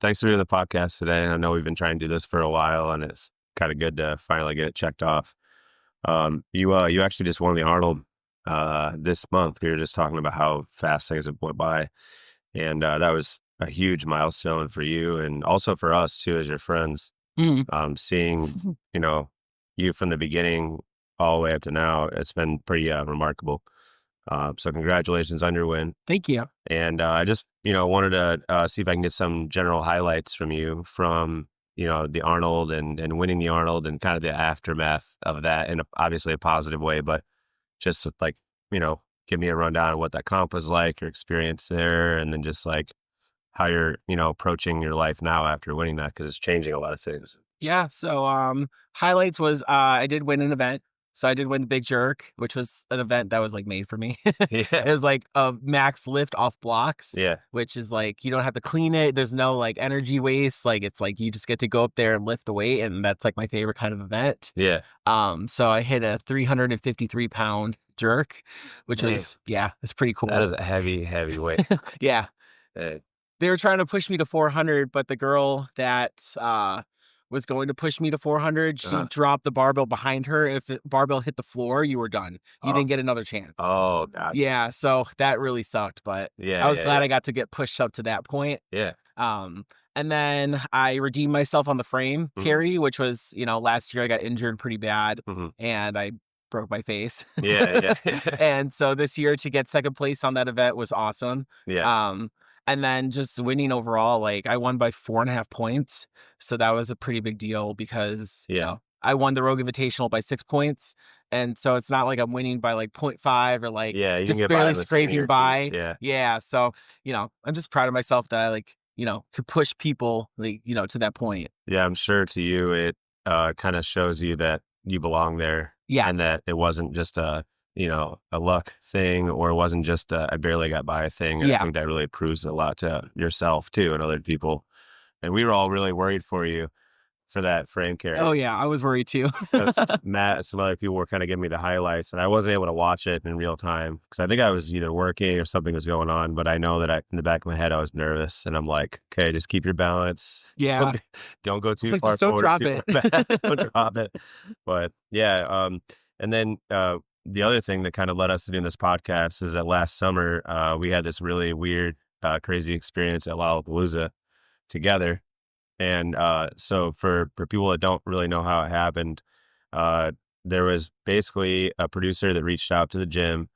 Thanks for doing the podcast today. I know we've been trying to do this for a while, and it's kind of good to finally get it checked off. You actually just won the Arnold this month. We were just talking about how fast things have went by, and that was a huge milestone for you, and also for us too, as your friends. Mhm. Seeing you know you from the beginning all the way up to now, it's been pretty remarkable. So congratulations on your win. Thank you. And I just, wanted to see if I can get some general highlights from you from, the Arnold and winning the Arnold and kind of the aftermath of that in obviously a positive way, but just like, give me a rundown of what that comp was like, your experience there, and then just like how you're, approaching your life now after winning that, because it's changing a lot of things. Yeah, so, highlights was, I did win an event. So I did win the Big Jerk, which was an event that was, like, made for me. It Yeah. was, like, a max lift off blocks, Yeah. which is, like, you don't have to clean it, there's no, like, energy waste, like, it's, like, you just get to go up there and lift the weight, and that's, like, my favorite kind of event. Yeah. So I hit a 353-pound jerk, which Damn. was yeah, it's pretty That cool. is a heavy, heavy weight. Yeah. Uh, They were trying to push me to 400, but the girl that, was going to push me to 400, she uh, dropped the barbell behind her. If the barbell hit the floor, you were done. You oh, didn't get another chance. oh, gotcha. Yeah, so that really sucked, but Yeah. I was Yeah. glad Yeah. I got to get pushed up to that point. Yeah. Um, and then I redeemed myself on the frame Hmm. carry, which was, last year I got injured pretty bad Hmm. and I broke my face. Yeah. Yeah. And so this year to get second place on that event was awesome. Yeah. Um, and then just winning overall, like I won by 4.5 points. So that was a pretty big deal because, Yeah. I won the Rogue Invitational by 6 points. And so it's not like I'm winning by like 0.5 or like Yeah, you can just get by barely on the scraping senior team. by. Yeah. Yeah. So, I'm just proud of myself that I like, could push people like, to that point. Yeah, I'm sure to you it kind of shows you that you belong there Yeah. and that it wasn't just a luck thing, or it wasn't just a I barely got by thing. And I Yeah. think that really proves a lot to yourself too and other people. And we were all really worried for you for that frame Oh carry. yeah. I was worried too. Because Matt and some other people were kind of giving me the highlights, and I wasn't able to watch it in real time because I think I was either working or something was going on. But I know that in the back of my head, I was nervous, and I'm like, okay, just keep your balance. Yeah. Don't, don't go It's too like, far just don't forward, or drop too it. far back. Don't drop it. But yeah, and then the other thing that kind of led us to doing this podcast is that last summer we had this really weird, crazy experience at Lollapalooza together. And so for people that don't really know how it happened, uh, there was basically a producer that reached out to the gym,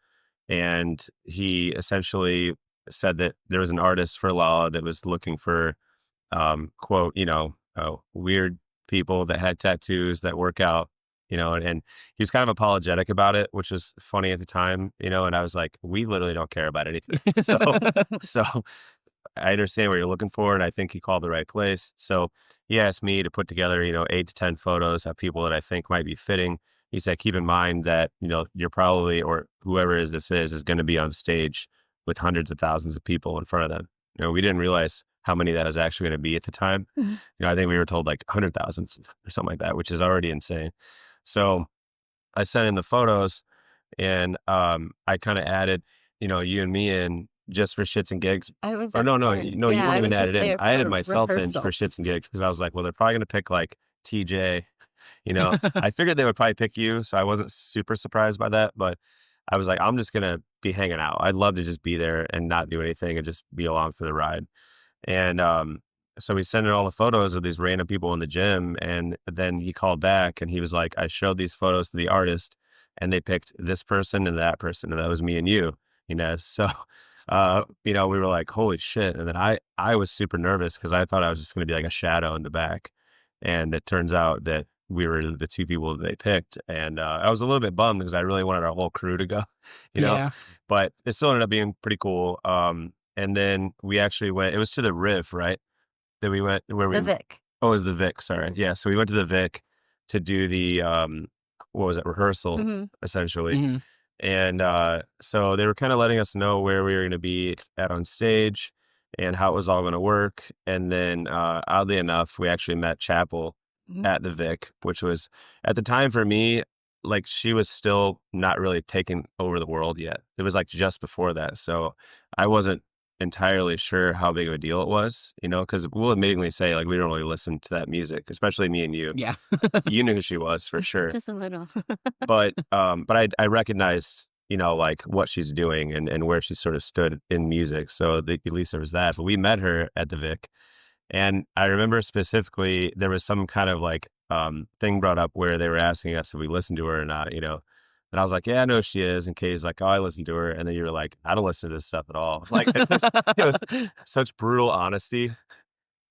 and he essentially said that there was an artist for Lala that was looking for, quote, weird people that had tattoos that work out, and he was kind of apologetic about it, which was funny at the time, and I was like, we literally don't care about anything. So I understand what you're looking for, and I think he called the right place. So he asked me to put together, 8 to 10 photos of people that I think might be fitting. He said, keep in mind that, you're probably, or whoever this is going to be on stage with hundreds of thousands of people in front of them. We didn't realize how many that was actually going to be at the time. Mhm. I think we were told like 100,000 or something like that, which is already insane. So I sent in the photos, and I kind of added, you and me in just for shits and gigs. I was Or at no, the no, end. no, you Yeah, weren't I even was just added in. there I added for myself in for rehearsals. shits and gigs because I was like, well, they're probably going to pick like TJ. I figured they would probably pick you, so I wasn't super surprised by that. But I was like, I'm just gonna be hanging out. I'd love to just be there and not do anything and just be along for the ride. And so we sent in all the photos of these random people in the gym, and then he called back and he was like, I showed these photos to the artist, and they picked this person and that person, and that was me and you, So, we were like, holy shit. And then I was super nervous because I thought I was just going to be like a shadow in the back. And it turns out that we were the two people that they picked. And I was a little bit bummed because I really wanted our whole crew to go, you know, Yeah. but it still ended up being pretty cool. And then we actually went, it was to the Riv, right? That we went where The we, Vic. oh, it was the Vic, sorry. Mhm. Yeah. So we went to the Vic to do the, what was it, rehearsal, Mhm. essentially. Mhm. And so they were kind of letting us know where we were going to be at on stage and how it was all going to work. And then oddly enough, we actually met Chapel Mhm. at the Vic, which was at the time for me, like she was still not really taking over the world yet. It was like just before that. So I wasn't entirely sure how big of a deal it was, you know, because we'll admittingly say, like, we don't really listen to that music, especially me and you. Yeah. You knew who she was for sure. Just a little. But I recognized, you know, like, what she's doing and where she sort of stood in music, so at least there was that. But we met her at the Vic, and I remember specifically there was some kind of, like, thing brought up where they were asking us if we listened to her or not, you know? And I was like, "Yeah, I know who she is," and Kay's like, "Oh, I listen to her," and then you were like, "I don't listen to this stuff at all." Like, it was such brutal honesty,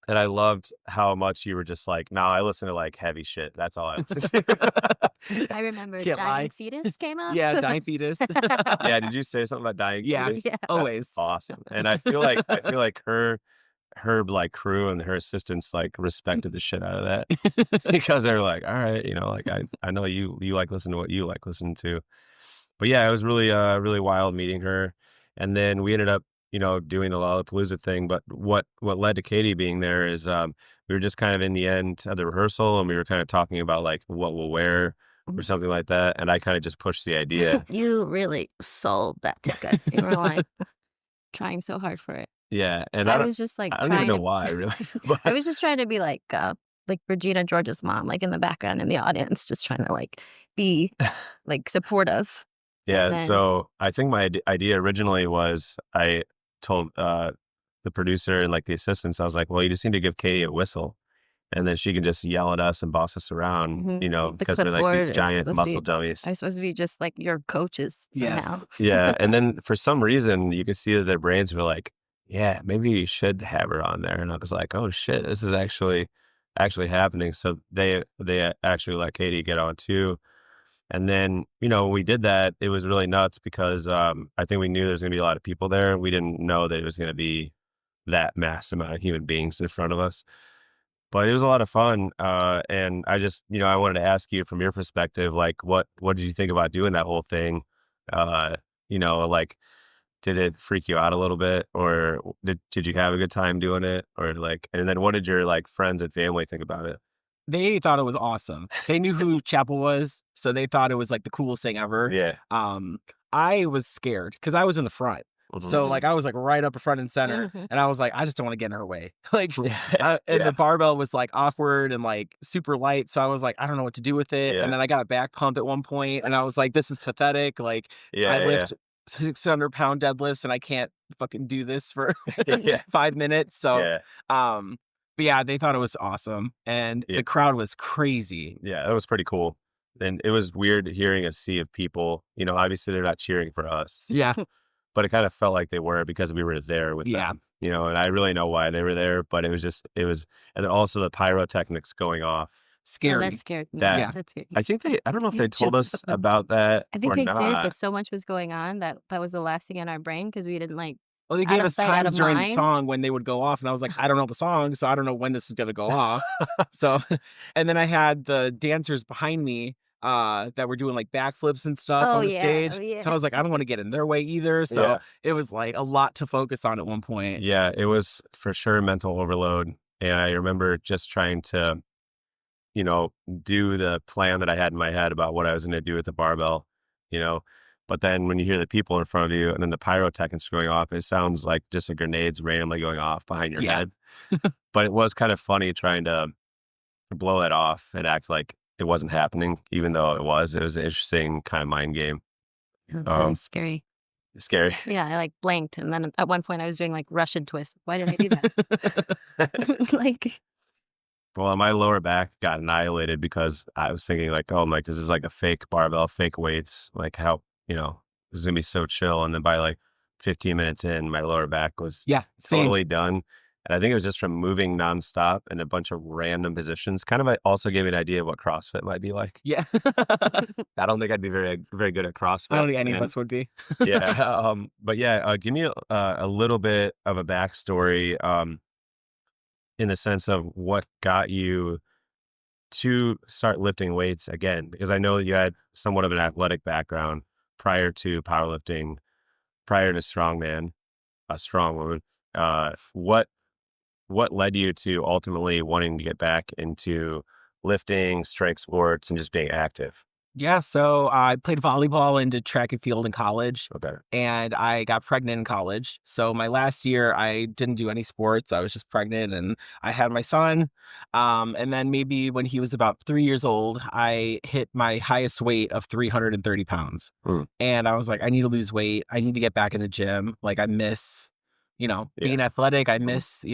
and I loved how much you were just like, "No, I listen to, like, heavy shit. That's all I listen to." I remember Can't lie. Dying Fetus came up. Yeah, Dying Fetus. Yeah, did you say something about dying Yeah, fetus? Yeah. That's always. awesome, and I feel like her, like, crew and her assistants, like, respected the shit out of that because they were like, "All right," you know, like, I know you like listening to what you like listening to. But yeah, it was really, really wild meeting her, and then we ended up, you know, doing the Lollapalooza thing, but what led to Katie being there is, we were just kind of in the end of the rehearsal, and we were kinda talking about, like, what we'll wear or something like that, and I kinda just pushed the idea. You really sold that ticket. You were like trying so hard for it. Yeah, and I was just like I don't even trying know to why, really, I but was just trying to be like Regina George's mom, like in the background in the audience, just trying to like be like supportive. And yeah, then so I think my idea originally was I told, the producer and, like, the assistants, I was like, "Well, you just need to give Katie a whistle, and then she can just yell at us and boss us around," you know, the because we're like these clipboard is giant supposed to muscle be dummies. I'm supposed to be just like your coaches somehow. Yes. Yeah, and then for some reason, you could see that their brains were like, "Yeah, maybe you should have her on there," and I was like, "Oh, shit, this is actually happening." So they actually let Katie get on too. And then, you know, when we did that, it was really nuts because, I think we knew there was gonna be a lot of people there. We didn't know that it was gonna be that mass amount of human beings in front of us. But it was a lot of fun, and I just, you know, I wanted to ask you from your perspective, like, what did you think about doing that whole thing? Uh, you know, like, did it freak you out a little bit, or did you have a good time doing it, or like, and then what did your like friends and family think about it? They thought it was awesome. They knew who Chapel was, so they thought it was, like, the coolest thing ever. Yeah. Um, I was scared because I was in the front. Mhm. So, like, I was, like, right up front and center, Mhm. and I was like, "I just don't wanna get in her way." Like, and Yeah. the barbell was, like, awkward and, like, super light, so I was like, "I don't know what to do with it," and Yeah. then I got a back pump at one point, and I was like, "This is pathetic." Like, I Yeah. Yeah. lift 600-pound deadlifts, and I can't fucking do this for Yeah. 5 minutes, so, Yeah. um but yeah, they thought it was awesome, and Yeah. the crowd was crazy. Yeah. That was pretty cool. And it was weird hearing a sea of people. You know, obviously they're not cheering for us, Yeah, but it kind of felt like they were because we were there with yeah, them. You know, and I really know why they were there, but it was, and then also the pyrotechnics going off. Oh, that scary. scared me. That Yeah. That scared me. I don't know if they told us about that I think or they did, not. but so much was going on that that was the last thing in our brain because we didn't like Well, they out gave of us sight, out of times during the mind. song when they would go off, and I was like, "I don't know the song, so I don't know when this is gonna go off." So and then I had the dancers behind me, that were doing, like, backflips and stuff Oh on the yeah, stage, oh yeah. so I was like, "I don't wanna get in their way either," so Yeah. it was, like, a lot to focus on at one point. Yeah. It was for sure mental overload. And I remember just trying to, you know, do the plan that I had in my head about what I was going to do with the barbell, you know. But then when you hear the people in front of you and then the pyrotechnics going off, it sounds like just a grenades randomly going off behind your Yeah. head. But it was kind of funny trying to blow it off and act like it wasn't happening, even though it was. It was an interesting kind of mind game. That Um, was scary. scary. Yeah, I like blanked, and then at one point I was doing like Russian twist. Why did I do that? Like, Well, my lower back got annihilated because I was thinking like, oh, I'm like, this is like a fake barbell, fake weights. Like how, you know, this is gonna be so chill. And then by like 15 minutes in, my lower back was Yeah, same. totally done. And I think it was just from moving nonstop in a bunch of random positions. Kind of also gave me an idea of what CrossFit might be like. Yeah. I don't think I'd be very good at CrossFit. I don't think any of and- us would be. Yeah. But yeah, give me a little bit of a backstory, in the sense of what got you to start lifting weights again, because I know that you had somewhat of an athletic background prior to powerlifting, prior to strongman, a strong woman. What led you to ultimately wanting to get back into lifting, strength sports, and just being active? Yeah, so I played volleyball and did track and field in college, Okay. and I got pregnant in college. So my last year, I didn't do any sports. I was just pregnant, and I had my son. And then maybe when he was about 3 years old, I hit my highest weight of 330 pounds. Mm. And I was like, I need to lose weight. I need to get back in the gym. Like I miss, Yeah. being athletic. I Mhm. miss,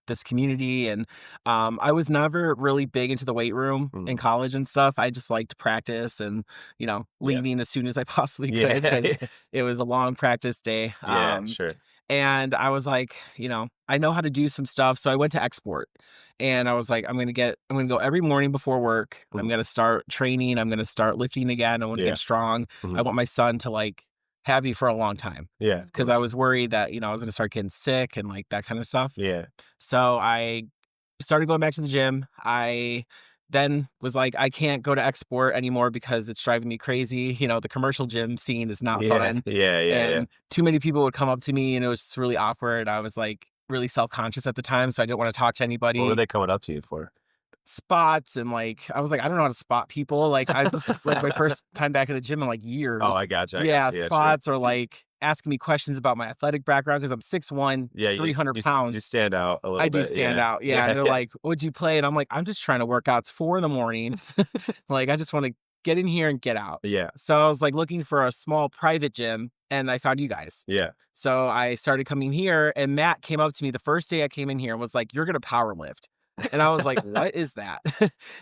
this community. And I was never really big into the weight room in Mhm. college and stuff. I just liked to practice and, Yeah. leaving as soon as I possibly could Yeah. because it was a long practice day. Yeah, sure. And I was like, I know how to do some stuff. So I went to export and I was like, I'm going to go every morning before work. I'm Mhm. going to start training. I'm going to start lifting again. I want to Yeah. get strong. I Mhm. want my son to like have me for a long time Yeah, of because course. I was worried that, I was going to start getting sick and like that kind of stuff. Yeah. So I started going back to the gym. I then was like, I can't go to export anymore because it's driving me crazy. The commercial gym scene is not Yeah. fun. Yeah, yeah, yeah. And too many people would come up to me and it was just really awkward. I was like really self-conscious at the time. So I didn't want to talk to What were anybody. they coming up to you for? Spots and like I was like, I don't know how to spot people. Like this is like my first time back in the gym in like Oh, years. I gotcha, I Yeah, gotcha. Yeah, sure. spots or like asking me questions about my athletic background because I'm 6'1", Yeah, 300 you pounds. stand out a I little do bit. stand Yeah. out. Yeah. Yeah, And they're yeah. like, what'd you play? And I'm like, I'm just trying to work out. It's 4 a.m. Like, I just want to get in here and get out. Yeah. So I was like looking for a small private gym and I found you guys. Yeah. So I started coming here and Matt came up to me the first day I came in here and was like, you're going to power lift. And I was like, what is that?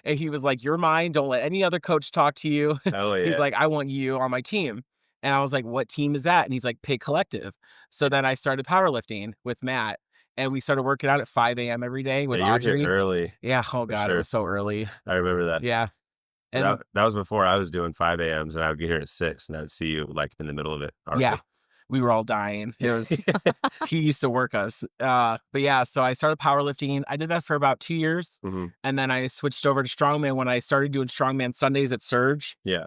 And he was like, you're mine. Don't let any other coach talk to you. Oh, He's yeah. like, I want you on my team. And I was like, what team is that? And he's like, Pig Collective. So then I started powerlifting with Matt and we started working out at 5 a.m. every day with Yeah, you were here Audrey. early, Yeah. Oh for God, it sure. was so early. I remember that. Yeah. And That was before I was doing 5 AMs, and I would get here at 6, and I would see you, like, in the middle of it yeah, already. we were all dying. It was, he used to work us. But yeah, so I started powerlifting. I did that for about 2 years. Mhm. And then I switched over to strongman when I started doing strongman Sundays at Surge. Yeah.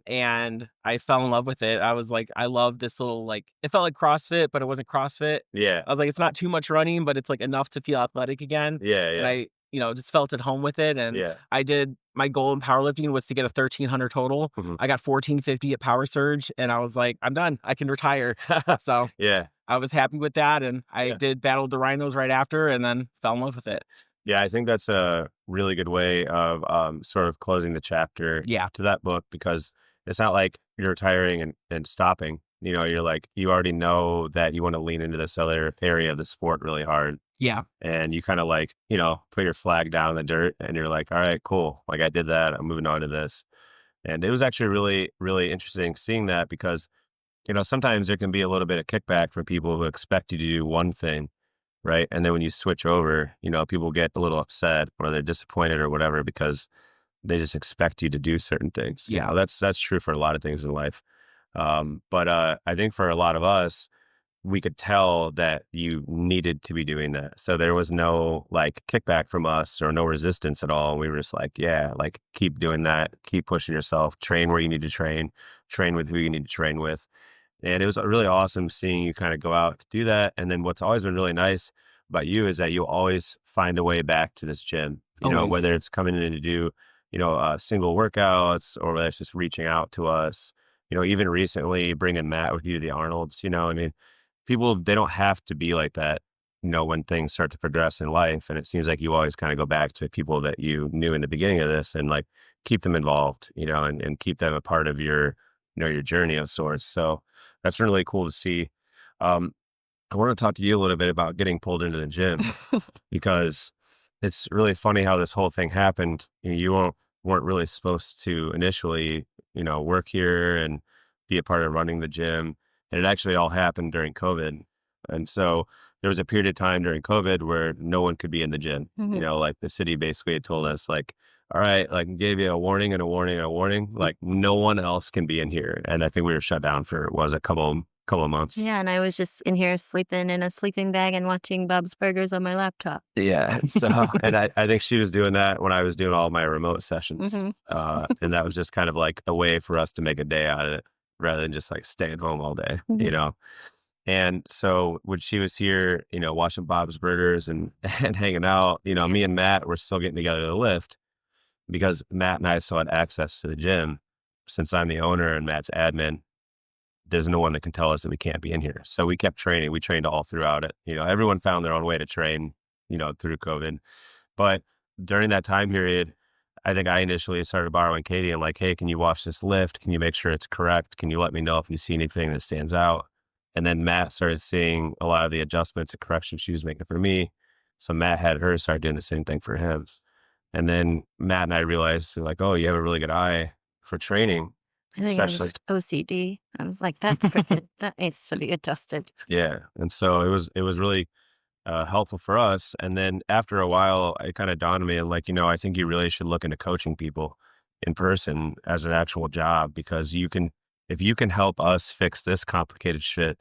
And I fell in love with it. I was like, I love this little, like, it felt like CrossFit, but it wasn't CrossFit. Yeah. I was like, it's not too much running, but it's like enough to feel athletic again. Yeah, And yeah. I, just felt at home with it. And Yeah. I did, my goal in powerlifting was to get a 1300 total. Mhm. I got 1450 at Power Surge and I was like, I'm done. I can retire. So Yeah. I was happy with that. And I Yeah. did Battle of the Rhinos right after and then fell in love with it. Yeah, I think that's a really good way of, sort of closing the chapter Yeah. to that book, because it's not like you're retiring and stopping. You're like, you already know that you wanna lean into this other area of the sport really hard, Yeah. and you kinda like, put your flag down in the dirt, and you're like, "All right, cool. Like, I did that. I'm moving on to this." And it was actually really, really interesting seeing that because, sometimes there can be a little bit of kickback from people who expect you to do one thing, right? And then when you switch over, people get a little upset or they're disappointed or whatever because they just expect you to do certain things. Yeah. That's true for a lot of things in life. But I think for a lot of us, we could tell that you needed to be doing that. So there was no like kickback from us or no resistance at all. We were just like, yeah, like keep doing that, keep pushing yourself, train where you need to train with who you need to train with. And it was really awesome seeing you kind of go out to do that. And then what's always been really nice about you is that you always find a way back to this gym, Always. whether it's coming in to do, single workouts or whether it's just reaching out to us, even recently bringing Matt with you to the Arnolds, I mean, people, they don't have to be like that, when things start to progress in life. And it seems like you always kind of go back to people that you knew in the beginning of this and like keep them involved, and keep them a part of your, your journey of sorts. So that's been really cool to see. I want to talk to you a little bit about getting pulled into the gym because it's really funny how this whole thing happened. You weren't really supposed to initially, work here and be a part of running the gym. And it actually all happened during COVID. And so there was a period of time during COVID where no one could be in the gym. Mhm. Like the city basically had told us, like, all right, like gave you a warning and a warning and a warning, like no one else can be in here. And I think we were shut down for a couple of months. Yeah, and I was just in here sleeping in a sleeping bag and watching Bob's Burgers on my laptop. Yeah. So, and I think she was doing that when I was doing all my remote sessions. Mhm. And that was just kind of like a way for us to make a day out of it rather than just like staying home all day, Mhm. And so when she was here, watching Bob's Burgers and, and hanging out, me and Matt were still getting together to lift because Matt and I still had access to the gym. since I'm the owner and Matt's admin, there's no one that can tell us that we can't be in here. So we kept training. We trained all throughout it. Everyone found their own way to train, through COVID. But during that time period, I think I initially started borrowing Katie and like, hey, can you watch this lift? Can you make sure it's correct? Can you let me know if you see anything that stands out? And then Matt started seeing a lot of the adjustments and corrections she was making for me. So Matt had her start doing the same thing for him. And then Matt and I realized, like, oh, you have a really good eye for training, I think I especially. was OCD. I was like, that's crooked. That needs to be adjusted. Yeah. And so it was really helpful for us. And then after a while, it kind of dawned on me, like, I think you really should look into coaching people in person as an actual job, because if you can help us fix this complicated shit,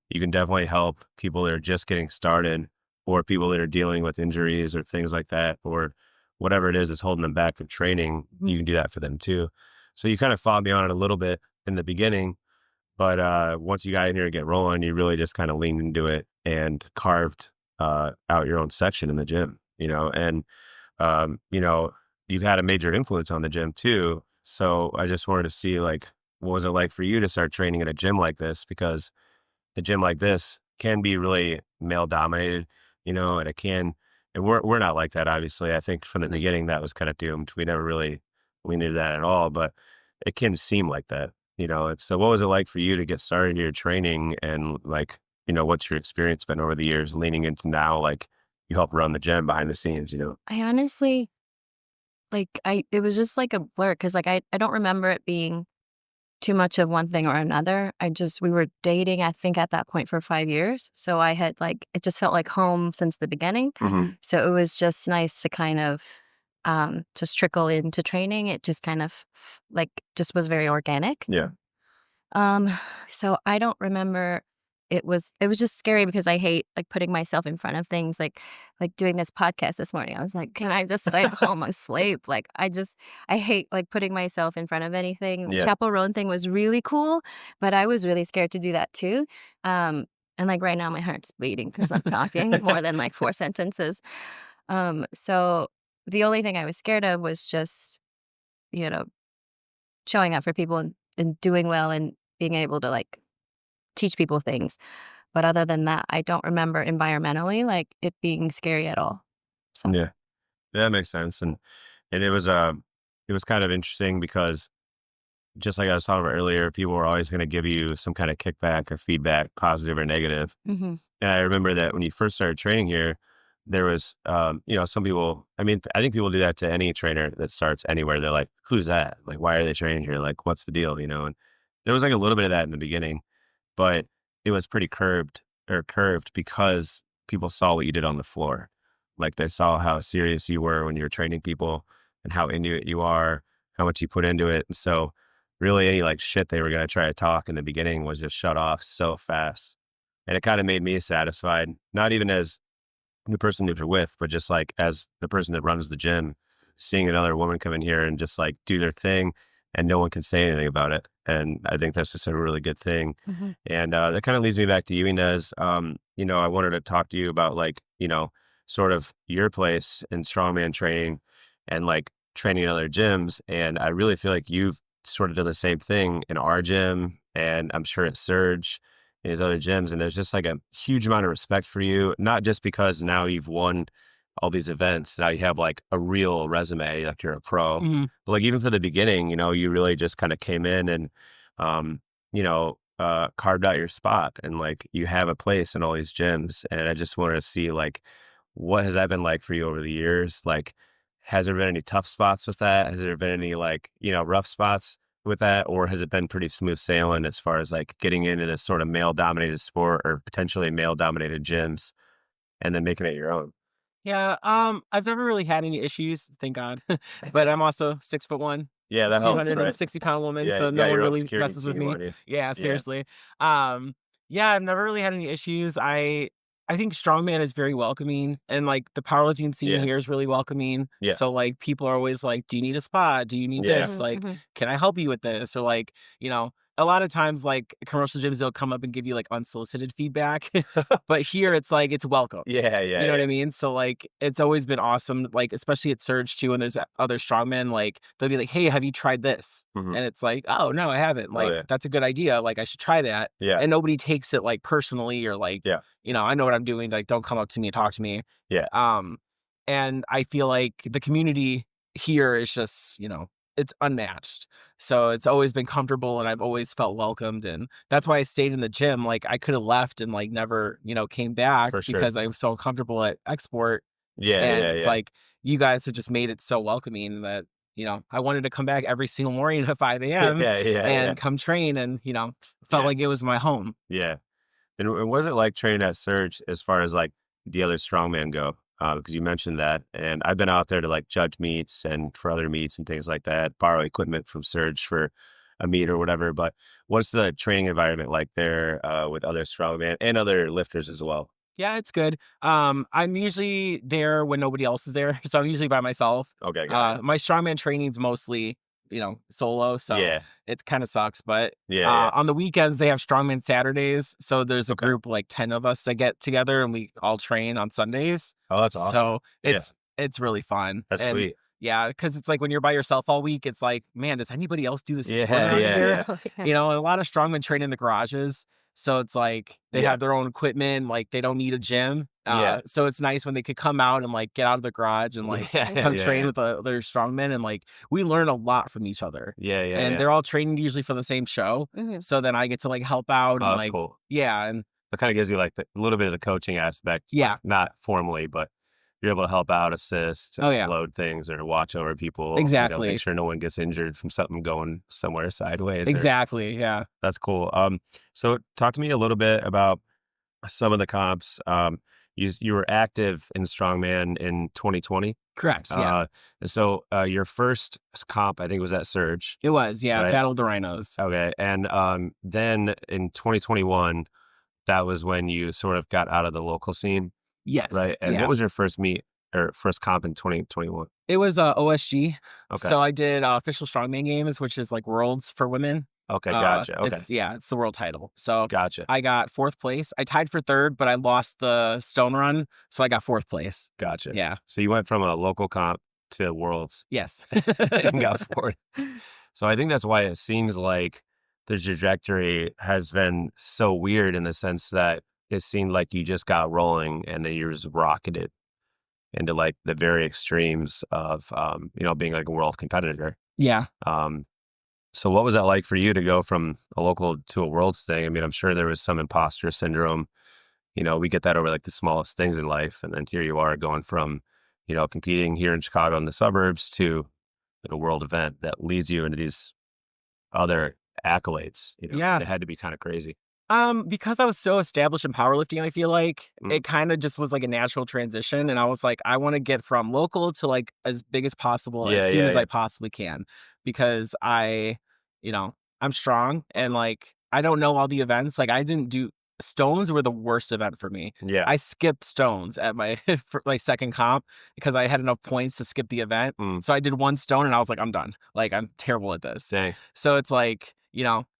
you can definitely help people that are just getting started, or people that are dealing with injuries or things like that, or whatever it is that's holding them back from training. You can do that for them too. So you kind of fought me on it a little bit in the beginning, but once you got in here and get rolling, you really just kind of leaned into it and carved out your own section in the gym, and you've had a major influence on the gym too. So I just wanted to see, like, what was it like for you to start training at a gym like this? Because a gym like this can be really male dominated, and and we're not like that, obviously. I think from the beginning that was kind of doomed. We never really leaned into that at all, but it can seem like that, And so what was it like for you to get started your training, and like, what's your experience been over the years leaning into now, like you help run the gym behind the scenes? I honestly, it was just like a blur because I don't remember it being too much of one thing or another. We were dating, I think, at that point for 5 years. So I had it just felt like home since the beginning. Hmm. So it was just nice to kind of just trickle into training. It just kind of just was very organic. Yeah. Um, so I don't remember. It was just scary because I hate putting myself in front of things like doing this podcast this morning. I was like, can I just stay home and sleep? I hate putting myself in front of anything. Yeah. Chaperone thing was really cool, but I was really scared to do that too. And right now my heart's bleeding because I'm talking more than 4 sentences. So the only thing I was scared of was just, you know, showing up for people and doing well and being able to teach people things. But other than that, I don't remember environmentally it being scary at all. So Yeah. That makes sense. And it was kind of interesting because, just like I was talking about earlier, people were always going to give you some kind of kickback or feedback, positive or negative. mhm. And I remember that when you first started training here, there was, some people, I mean, I think people do that to any trainer that starts anywhere. They're like, who's that? Like, why are they training here? Like, what's the deal? And there was a little bit of that in the beginning, but it was pretty curved because people saw what you did on the floor. Like, they saw how serious you were when you were training people and how into it you are, how much you put into it. And so really any shit they were going to try to talk in the beginning was just shut off so fast. And it kind of made me satisfied, not even as the person that you're with, but just as the person that runs the gym, seeing another woman come in here and just do their thing, and no one can say anything about it. And I think that's just a really good thing. Mhm. And that kind of leads me back to you, Inez. I wanted to talk to you about sort of your place in strongman training and training in other gyms. And I really feel like you've sort of done the same thing in our gym, and I'm sure at Surge in his other gyms. And there's just a huge amount of respect for you, not just because now you've won all these events. Now you have a real resume, like you're a pro. Mhm. But even for the beginning, you really just kind of came in and, carved out your spot, and you have a place in all these gyms. And I just wanted to see what has that been like for you over the years? Has there been any tough spots with that? Has there been any rough spots with that? Or has it been pretty smooth sailing as far as getting into this sort of male dominated sport, or potentially male dominated gyms, and then making it your own? Yeah, I've never really had any issues, thank God. But I'm also 6'1", Yeah, that helps, right? 260-pound woman, Yeah, so you no got one your own really security messes with team me. on you. Yeah, Yeah, seriously. Yeah, I've never really had any issues. I think strongman is very welcoming, and the powerlifting scene yeah, here is really welcoming. yeah, So people are always like, "Do you need a spot? Do you need yeah, this? Mhm, mhm. Can I help you with this?" Or you know, a lot of times, like, commercial gyms, they'll come up and give you, like, unsolicited feedback, but here it's like, it's welcome. Yeah, You yeah, know what yeah. I mean? So, like, it's always been awesome, like, especially at Surge too, when there's other strongmen, like, they'll be like, "Hey, have you tried this?" Mhm. And it's like, "Oh, no, I haven't." Oh, Like, yeah. "That's a good idea, like, I should try that." Yeah, And nobody takes it, like, personally or, like, yeah, "I know what I'm doing, like, don't come up to me and talk to me." yeah, Um, and I feel like the community here is just, it's unmatched. So it's always been comfortable and I've always felt welcomed. And that's why I stayed in the gym. Like I could have left and like never, came back for sure. because I was so comfortable at export. Yeah, And yeah, it's yeah. like you guys have just made it so welcoming that, I wanted to come back every single morning at 5 a.m. Yeah, yeah, yeah, and come train and, felt yeah, like it was my home. yeah. And was it like training at Surge as far as like the other strongman go? Because you mentioned that, and I've been out there to like judge meets and for other meets and things like that, borrow equipment from Surge for a meet or whatever. But what's the training environment like there with other strongman and other lifters as well? Yeah, it's good. I'm usually there when nobody else is there, so I'm usually by myself. Okay, got it. My strongman training's mostly, solo, so Yeah, it kind of sucks. But yeah, yeah. on the weekends they have strongman Saturdays, so there's a Okay. group like 10 of us that get together and we all train on Sundays. Oh, that's awesome. So Yeah, it's really fun, that's and sweet. yeah, because it's like when you're by yourself all week, it's like, man, does anybody else do this sport Yeah, around yeah, here? yeah, Oh, yeah. And a lot of strongmen train in the garages. So it's like they yeah, have their own equipment, like they don't need a gym. yeah, So it's nice when they could come out and like get out of the garage and like yeah, yeah, come yeah, train yeah, with other strongmen. And like we learn a lot from each other. yeah, yeah, And yeah. they're all training usually for the same show. Mhm. So then I get to like help out Oh, and that's like, cool. yeah. And It kind of gives you like a little bit of the coaching aspect, yeah. not formally, but you're able to help out, assist, Oh, yeah. load things, or watch over people. Make Exactly. sure no one gets injured from something going somewhere sideways. Or Exactly. Yeah. that's cool. So talk to me a little bit about some of the comps. You were active in strongman in 2020. Correct. Yeah. Uh, your first comp, I think, was at Surge, It was. Yeah. right? Battle of the Rhinos. Okay, and then in 2021, that was when you sort of got out of the local scene. Right, Yes. and what Yeah. was your first meet or first comp in 2021? It was OSG. Okay. So I did official strongman games, which is like worlds for women. Okay, gotcha, okay, It's the world title. So gotcha, I got fourth place. I tied for third, but I lost the stone run, so I got fourth place. gotcha. Yeah. So you went from a local comp to Worlds Yes. and got fourth. So I think that's why it seems like the trajectory has been so weird in the sense that it seemed like you just got rolling and then you just rocketed into, like, the very extremes of, being, like, a world competitor. Yeah. Um So what was that like for you to go from a local to a worlds thing? I mean, I'm sure there was some imposter syndrome. We get that over like the smallest things in life. And then here you are going from, competing here in Chicago in the suburbs to like a world event that leads you into these other accolades. Yeah. It had to be kind of crazy. Because I was so established in powerlifting, I feel like Mm. it kind of just was like a natural transition. And I was like, I want to get from local to like as big as possible as Yeah, soon yeah, as yeah. I possibly can. Because I'm strong and like I don't know all the events. Like I didn't do stones were the worst event for me. Yeah. I skipped stones at my for my second comp because I had enough points to skip the event. Mm. So I did one stone and I was like, I'm done. Like I'm terrible at this. Dang. So it's like,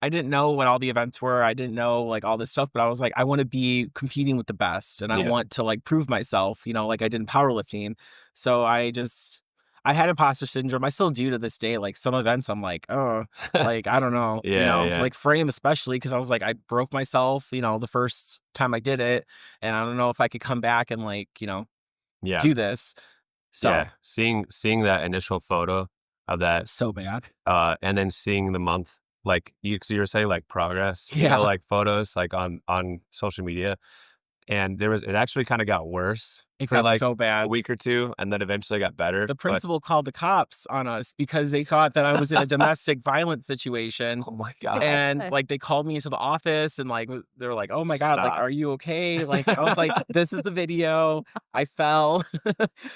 I didn't know what all the events were. I didn't know like all this stuff, but I was like, I want to be competing with the best and I Yeah. want to like prove myself, like I did in powerlifting. So I had imposter syndrome. I still do to this day. Like some events I'm like, oh, like I don't know, Yeah, yeah. like frame especially because I was like, I broke myself, the first time I did it. And I don't know if I could come back and like, Yeah. do this. So Yeah. Seeing that initial photo of that, so bad. and then seeing the month, like so you were saying like progress, Yeah. like photos like on social media. And it actually kind of got worse It for got like so a bad. week or two, and then eventually got better. The But principal called the cops on us because they thought that I was in a domestic violence situation. oh my God. And like they called me into the office and like they were like, "Oh my God, like Stop. are you okay?" Like I was like, "This is the video. I fell."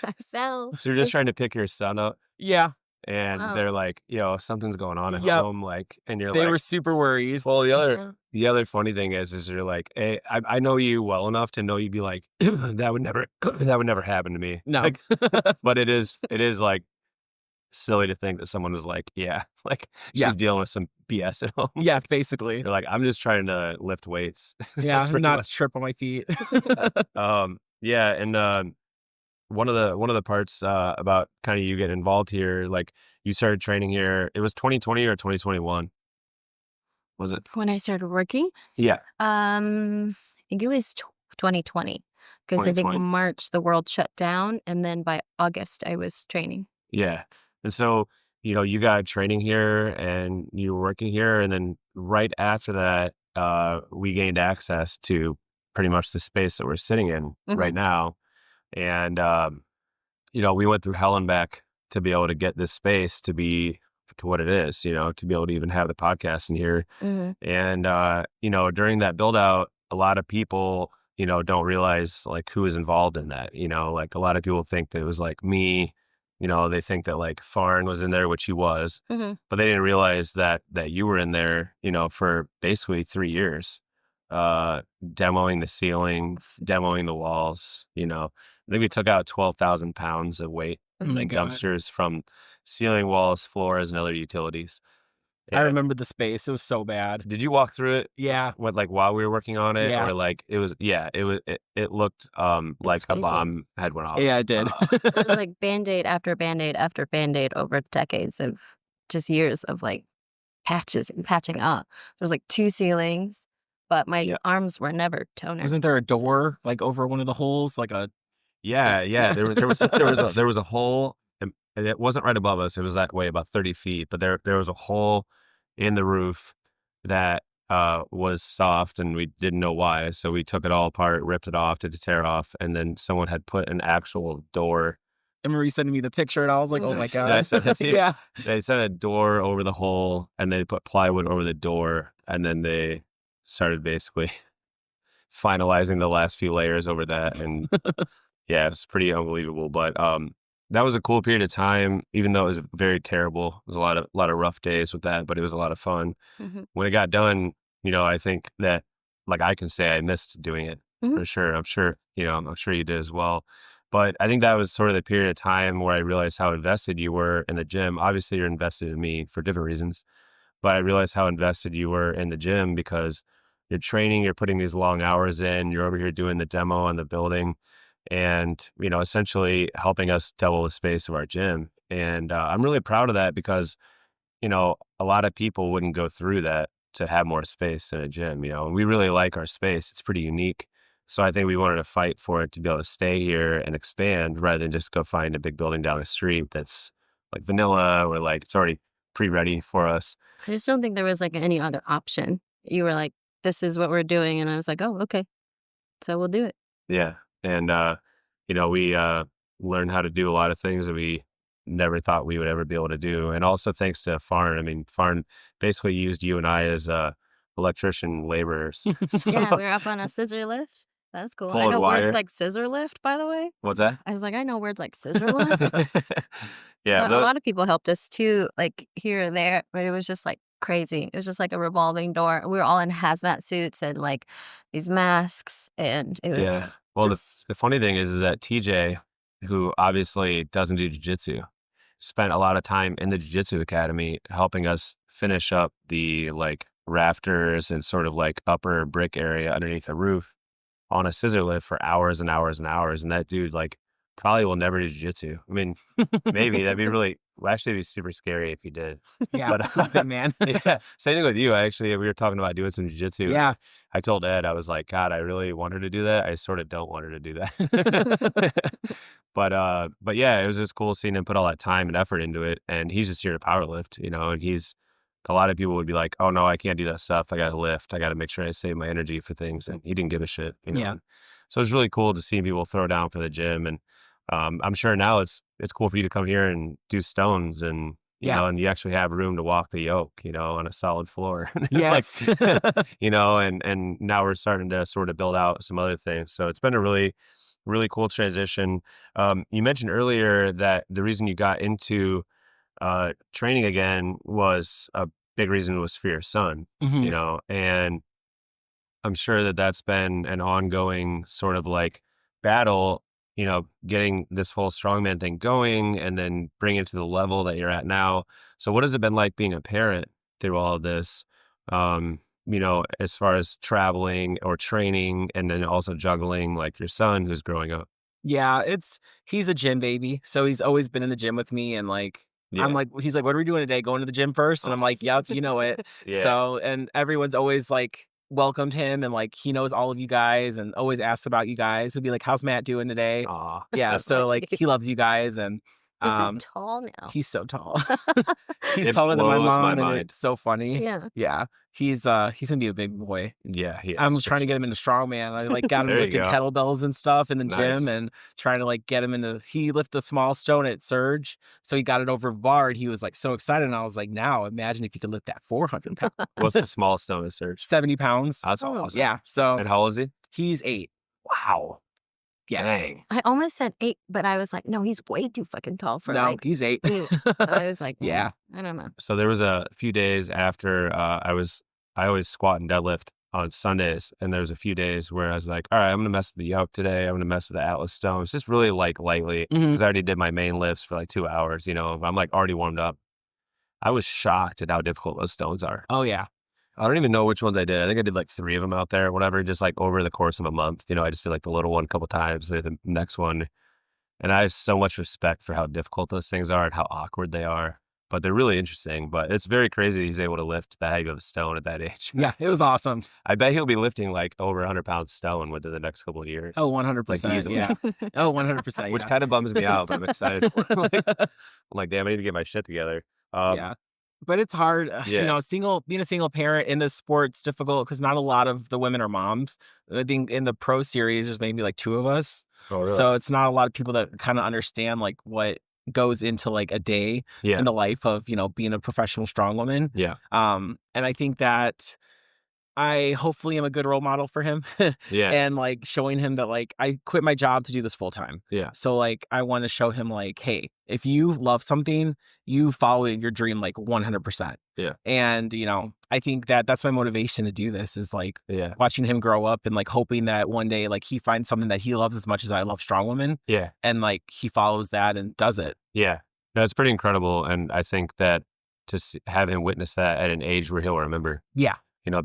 I fell. So you're just trying to pick your son up, Yeah. and Wow. they're like, something's going on at Yep. home, like, and you're They like, were super worried. well, Yeah. the other funny thing is you're like, hey, I know you well enough to know you'd be like, that would never happen to me. No. Like, but it is like silly to think that someone was like, yeah, like Yeah. she's dealing with some BS at home. Yeah, basically. They're like, I'm just trying to lift weights. That's Yeah, pretty not much. trip on my feet. Yeah, and one of the parts about kind of you getting involved here, like you started training here. It was 2020 or 2021, was it? When I started working, Yeah, I think it was 2020 because I think 2020. March the world shut down, and then by August I was training. Yeah. And so, you got training here and you were working here. And then right after that, we gained access to pretty much the space that we're sitting in Hmm. right now. And, we went through hell and back to be able to get this space to be to what it is, to be able to even have the podcast in here. Hmm. And, during that build out, a lot of people, don't realize like who is involved in that. Like a lot of people think that it was like me, they think that like Farn was in there, which he was, Hmm. but they didn't realize that you were in there, for basically 3 years, demoing the ceiling, demoing the walls. I think we took out 12,000 pounds of weight Oh my in God. dumpsters from ceiling, walls, floors, and other utilities. I Yeah. remember the space. It was so bad. Did you walk through it Yeah. with like while we were working on it, Yeah. or like it was? Yeah, it looked It's like a crazy. bomb had went off. Yeah, I did. There was like band-aid after band-aid after band-aid over decades of just years of like patches and patching up. There was like two ceilings, but my Yeah, arms were never toner. Wasn't there a So door like over one of the holes? Like a yeah, yeah. yeah. There was a hole, and it wasn't right above us. It was that way about 30 feet, but there was a hole in the roof that was soft, and we didn't know why. So we took it all apart, ripped it off, did a tear off, and then someone had put an actual door. I remember you sending me the picture and I was like, oh mhm. my Did I God. send it to you? Yeah. They sent a door over the hole, and they put plywood over the door, and then they started basically finalizing the last few layers over that. And yeah, it's pretty unbelievable. But that was a cool period of time, even though it was very terrible. It was a lot of rough days with that, but it was a lot of fun. Mhm. When it got done, I think that like I can say I missed doing it Mhm. for sure. I'm sure you did as well. But I think that was sort of the period of time where I realized how invested you were in the gym. Obviously, you're invested in me for different reasons, but I realized how invested you were in the gym because you're training, you're putting these long hours in, you're over here doing the demo on the building and, essentially helping us double the space of our gym. And I'm really proud of that because, a lot of people wouldn't go through that to have more space in a gym, and we really like our space. It's pretty unique. So I think we wanted to fight for it to be able to stay here and expand rather than just go find a big building down the street that's like vanilla or like it's already pre-ready for us. I just don't think there was like any other option. You were like, "This is what we're doing," and I was like, "Oh, okay, so we'll do it." Yeah. And, we learned how to do a lot of things that we never thought we would ever be able to do. And also thanks to Farn. I mean, Farn basically used you and I as electrician laborers. So Yeah, we were up on a scissor lift. That's cool. I pulling know words wire. like scissor lift, by the way. What's that? I was like, I know words like scissor lift, Yeah. but a lot of people helped us too, like here or there. But it was just like crazy. It was just like a revolving door. We were all in hazmat suits and like these masks, and it Yeah. was Well, the, just the funny thing is that TJ, who obviously doesn't do jujitsu, spent a lot of time in the jiu-jitsu academy helping us finish up the like rafters and sort of like upper brick area underneath the roof on a scissor lift for hours and hours and hours. And that dude like probably will never do jiu-jitsu. I mean, maybe that'd be really well, actually it'd be super scary if he did. Yeah. But He's a big man. yeah, same thing with you. Actually, we were talking about doing some jiu-jitsu. Yeah. I told Ed, I was like, God, I really want her to do that. I sort of don't want her to do that. But yeah, it was just cool seeing him put all that time and effort into it. And he's just here to power lift, and a lot of people would be like, oh no, I can't do that stuff. I got to lift. I got to make sure I save my energy for things. And he didn't give a shit. Yeah. So it's really cool to see people throw down for the gym. And I'm sure now it's cool for you to come here and do stones and, Yeah. and you actually have room to walk the yoke, on a solid floor. Yes. And now we're starting to sort of build out some other things. So it's been a really, really cool transition. You mentioned earlier that the reason you got into training again was a big reason was for your son, Mhm. and I'm sure that that's been an ongoing sort of like battle getting this whole strongman thing going and then bringing it to the level that you're at now. So what has it been like being a parent through all of this? As far as traveling or training and then also juggling like your son who's growing up. Yeah, he's a gym baby, so he's always been in the gym with me, and like I'm Yeah. like, he's like, "What are we doing today? Going to the gym first?" And I'm like, "Yep, you know it." Yeah. So, and everyone's always like welcomed him, and like he knows all of you guys, and always asks about you guys. He'll be like, "How's Matt doing today?" Aw. Yeah, so like he loves you guys, and He's so um, tall now. he's so tall. He's It taller than my blows my mom, and mind. it's so funny. Yeah. Yeah, he's gonna be a big boy. Yeah, he I'm is for trying to sure. get him into strongman. I like got him There you lifting go. kettlebells and stuff in the gym, Nice. and trying to like get him into. He lifted a small stone at Surge, so he got it over bar. And he was like so excited, and I was like, "Now imagine if you could lift that 400 pounds, What's the smallest stone in Surge? 70 pounds." That's Oh. awesome. Yeah, so And how old is he? he's 8. Wow. Yeah, Dang. I almost said 8, but I was like, "No, he's way too fucking tall for no, like." he's 8. I was like, Yeah. I don't know." So there was a few days after I always squat and deadlift on Sundays, and there was a few days where I was like, all right, I'm gonna mess with the yoke today. I'm gonna mess with the Atlas stones, just really like lightly Mhm. because I already did my main lifts for like 2 hours. I'm like already warmed up. I was shocked at how difficult those stones are. Oh yeah. I don't even know which ones I did. I think I did like 3 of them out there, whatever, just like over the course of a month. I just did like the little one a couple times, the next one. And I have so much respect for how difficult those things are and how awkward they are. But they're really interesting. But it's very crazy that he's able to lift that heavy of a stone at that age. Yeah, it was awesome. I bet he'll be lifting like over 100-pound stone within the next couple of years. Oh, Like 100%. easily. Yeah. Oh, 100%. Which Yeah. kind of bums me out, but I'm excited for it. I'm like, damn, I need to get my shit together. Yeah. But it's hard, Yeah. being a single parent in this sport's difficult because not a lot of the women are moms. I think in the pro series, there's maybe like 2 of us. Oh, really? So it's not a lot of people that kind of understand like what goes into like a day Yeah. in the life of, being a professional strongwoman. Yeah. And I think that I hopefully am a good role model for him Yeah. and like showing him that like I quit my job to do this full time. Yeah. So like I want to show him like, hey, if you love something, you follow your dream like 100%. Yeah. And I think that that's my motivation to do this is like Yeah. watching him grow up and like hoping that one day like he finds something that he loves as much as I love Strongwoman Yeah. and like he follows that and does it. Yeah. No, it's pretty incredible. And I think that have him witness that at an age where he'll remember, Yeah.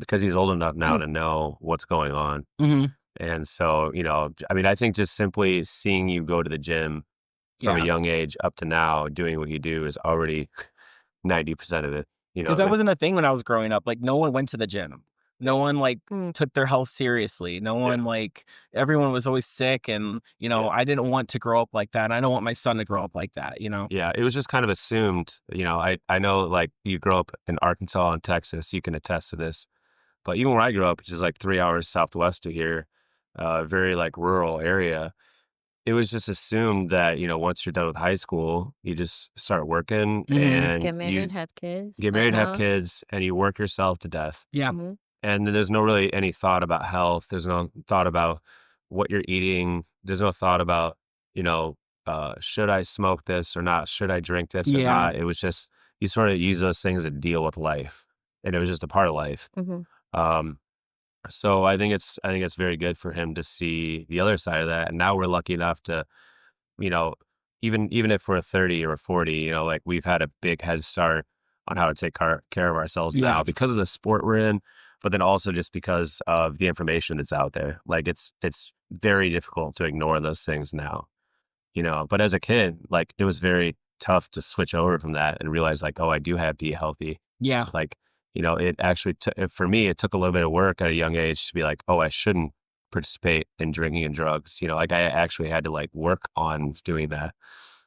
because he's old enough now to know what's going on. Mm-hmm. And so, I think just simply seeing you go to the gym from Yeah. a young age up to now doing what you do is already 90% of it. Because that wasn't a thing when I was growing up. Like no one went to the gym. No one like Mm. took their health seriously. No one like everyone was always sick and I didn't want to grow up like that. And I don't want my son to grow up like that, Yeah, it was just kind of assumed, I know like you grow up in Arkansas and Texas, you can attest to this. But even where I grew up, which is like 3 hours southwest of here, very like rural area, it was just assumed that, once you're done with high school, you just start working Mhm. and Get married, you have kids. get buy married, a have house. kids, and you work yourself to death. Yeah. Mhm. And then there's no really any thought about health. There's no thought about what you're eating. There's no thought about, should I smoke this or not? Should I drink this or Yeah. not? It was just, you sort of use those things to deal with life. And it was just a part of life. Mhm. Um, so I think it's very good for him to see the other side of that. And now we're lucky enough to, you know, even if we're 30 or 40, like we've had a big head start on how to take care of ourselves Yeah. now because of the sport we're in, but then also just because of the information that's out there. Like it's very difficult to ignore those things now, but as a kid, like it was very tough to switch over from that and realize like, oh, I do have to eat healthy. Yeah. Like, it actually, for me, it took a little bit of work at a young age to be like, oh, I shouldn't participate in drinking and drugs. Like I actually had to like work on doing that.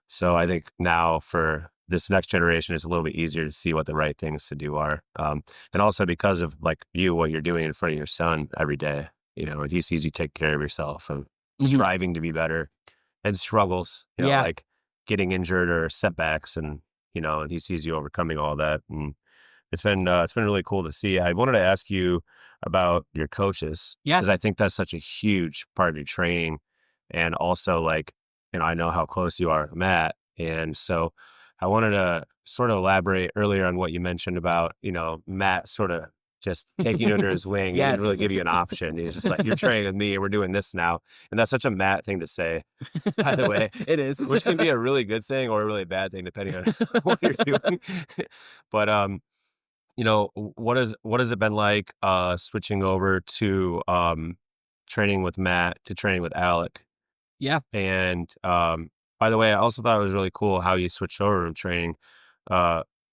So I think now for this next generation, it's a little bit easier to see what the right things to do are. And also because of like what you're doing in front of your son every day, if he sees you take care of yourself and Mhm. striving to be better and struggles, Yeah. like getting injured or setbacks and he sees you overcoming all that. And it's been really cool to see. I wanted to ask you about your coaches. Yeah. Because I think that's such a huge part of your training. And also like, I know how close you are to Matt. And so I wanted to sort of elaborate earlier on what you mentioned about, Matt sort of just taking you under his wing. He didn't really Yes. give you an option. He's just like, you're training with me and we're doing this now. And that's such a Matt thing to say, by the way, It is. which can be a really good thing or a really bad thing depending on what you're doing. But what has it been like switching over to training with Matt to training with Alec? Yeah. And by the way, I also thought it was really cool how you switched over from training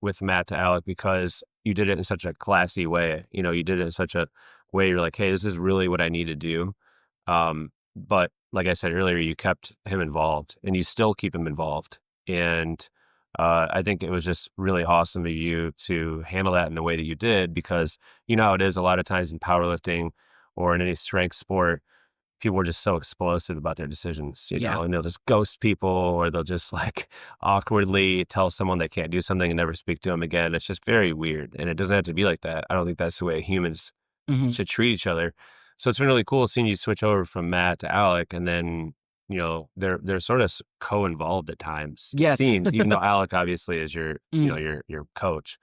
with Matt to Alec, because you did it in such a classy way. You did it in such a way you're like, hey, this is really what I need to do. But like I said earlier, you kept him involved and you still keep him involved. And I think it was just really awesome of you to handle that in the way that you did, because you know how it is a lot of times in powerlifting or in any strength sport, people are just so explosive about their decisions, Yeah. and they'll just ghost people, or they'll just like awkwardly tell someone they can't do something and never speak to them again. It's just very weird. And it doesn't have to be like that. I don't think that's the way humans Mhm. should treat each other. So it's been really cool seeing you switch over from Matt to Alec, and then they're sort of co-involved at times. It Yes. seems, even though Alec obviously is your Mm. your coach.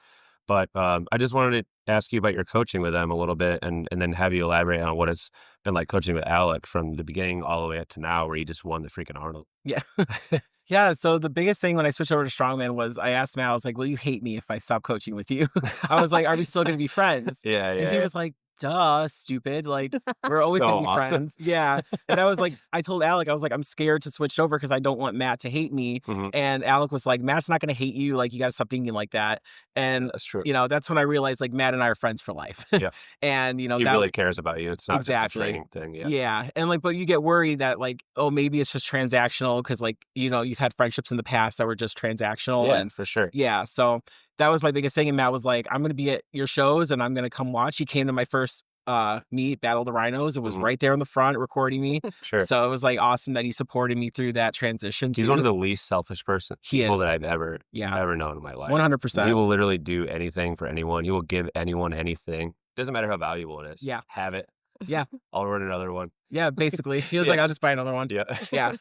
But I just wanted to ask you about your coaching with them a little bit, and then have you elaborate on what it's been like coaching with Alec from the beginning all the way up to now, where he just won the freaking Arnold. Yeah. Yeah, so the biggest thing when I switched over to strongman was I asked Matt, I was like, "Will you hate me if I stop coaching with you?" I was like, "Are we still gonna be friends?" Yeah, And he yeah. was like, "Duh, stupid. Like, we're always So gonna be awesome. friends." Yeah. And I was like, I told Alec, I was like, "I'm scared to switch over because I don't want Matt to hate me." Mhm. And Alec was like, "Matt's not gonna hate you. Like, you gotta stop thinking like that." And That's true. that's when I realized like Matt and I are friends for life. Yeah. And He that really cares about you. It's not just a exactly. training thing. Yeah. Yeah. And like, but you get worried that like, oh, maybe it's just transactional because like, you've had friendships in the past that were just transactional. Yeah, And for sure. yeah, so that was my biggest thing. And Matt was like, I'm gonna be at your shows and I'm gonna come watch. He came to my first meet, Battle of the Rhinos. It was Mhm. right there in the front recording me. Sure. So it was like awesome that he supported me through that transition He's too. one of the least selfish He people is. that I've ever Yeah. known in my life. 100%. He will literally do anything for anyone. He will give anyone anything. Doesn't matter how valuable it is. Yeah. Have it. Yeah. I'll run another one. Yeah, basically. He was Yeah. like, I'll just buy another one. Yeah. Yeah.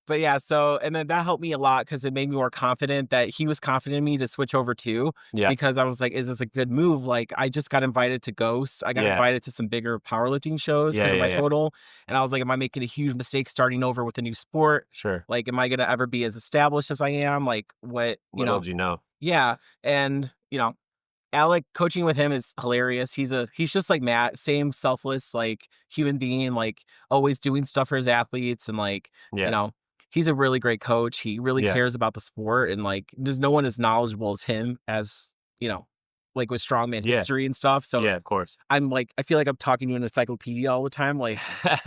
But yeah, so and then that helped me a lot because it made me more confident that he was confident in me to switch over too. Yeah. Because I was like, is this a good move? Like I just got invited to Ghost. I got Yeah. invited to some bigger powerlifting shows because of my Yeah. total. And I was like, am I making a huge mistake starting over with a new sport? Sure. Like, am I gonna ever be as established as I am? Like what Little did you know. Yeah. And Alec, coaching with him is hilarious. He's just like Matt, same selfless, like human being, like always doing stuff for his athletes. And like, Yeah. he's a really great coach. He really Yeah. cares about the sport. And like, there's no one as knowledgeable as him as, like with strongman Yeah. history and stuff. So Yeah, of course. I'm like, I feel like I'm talking to an encyclopedia all the time. Like,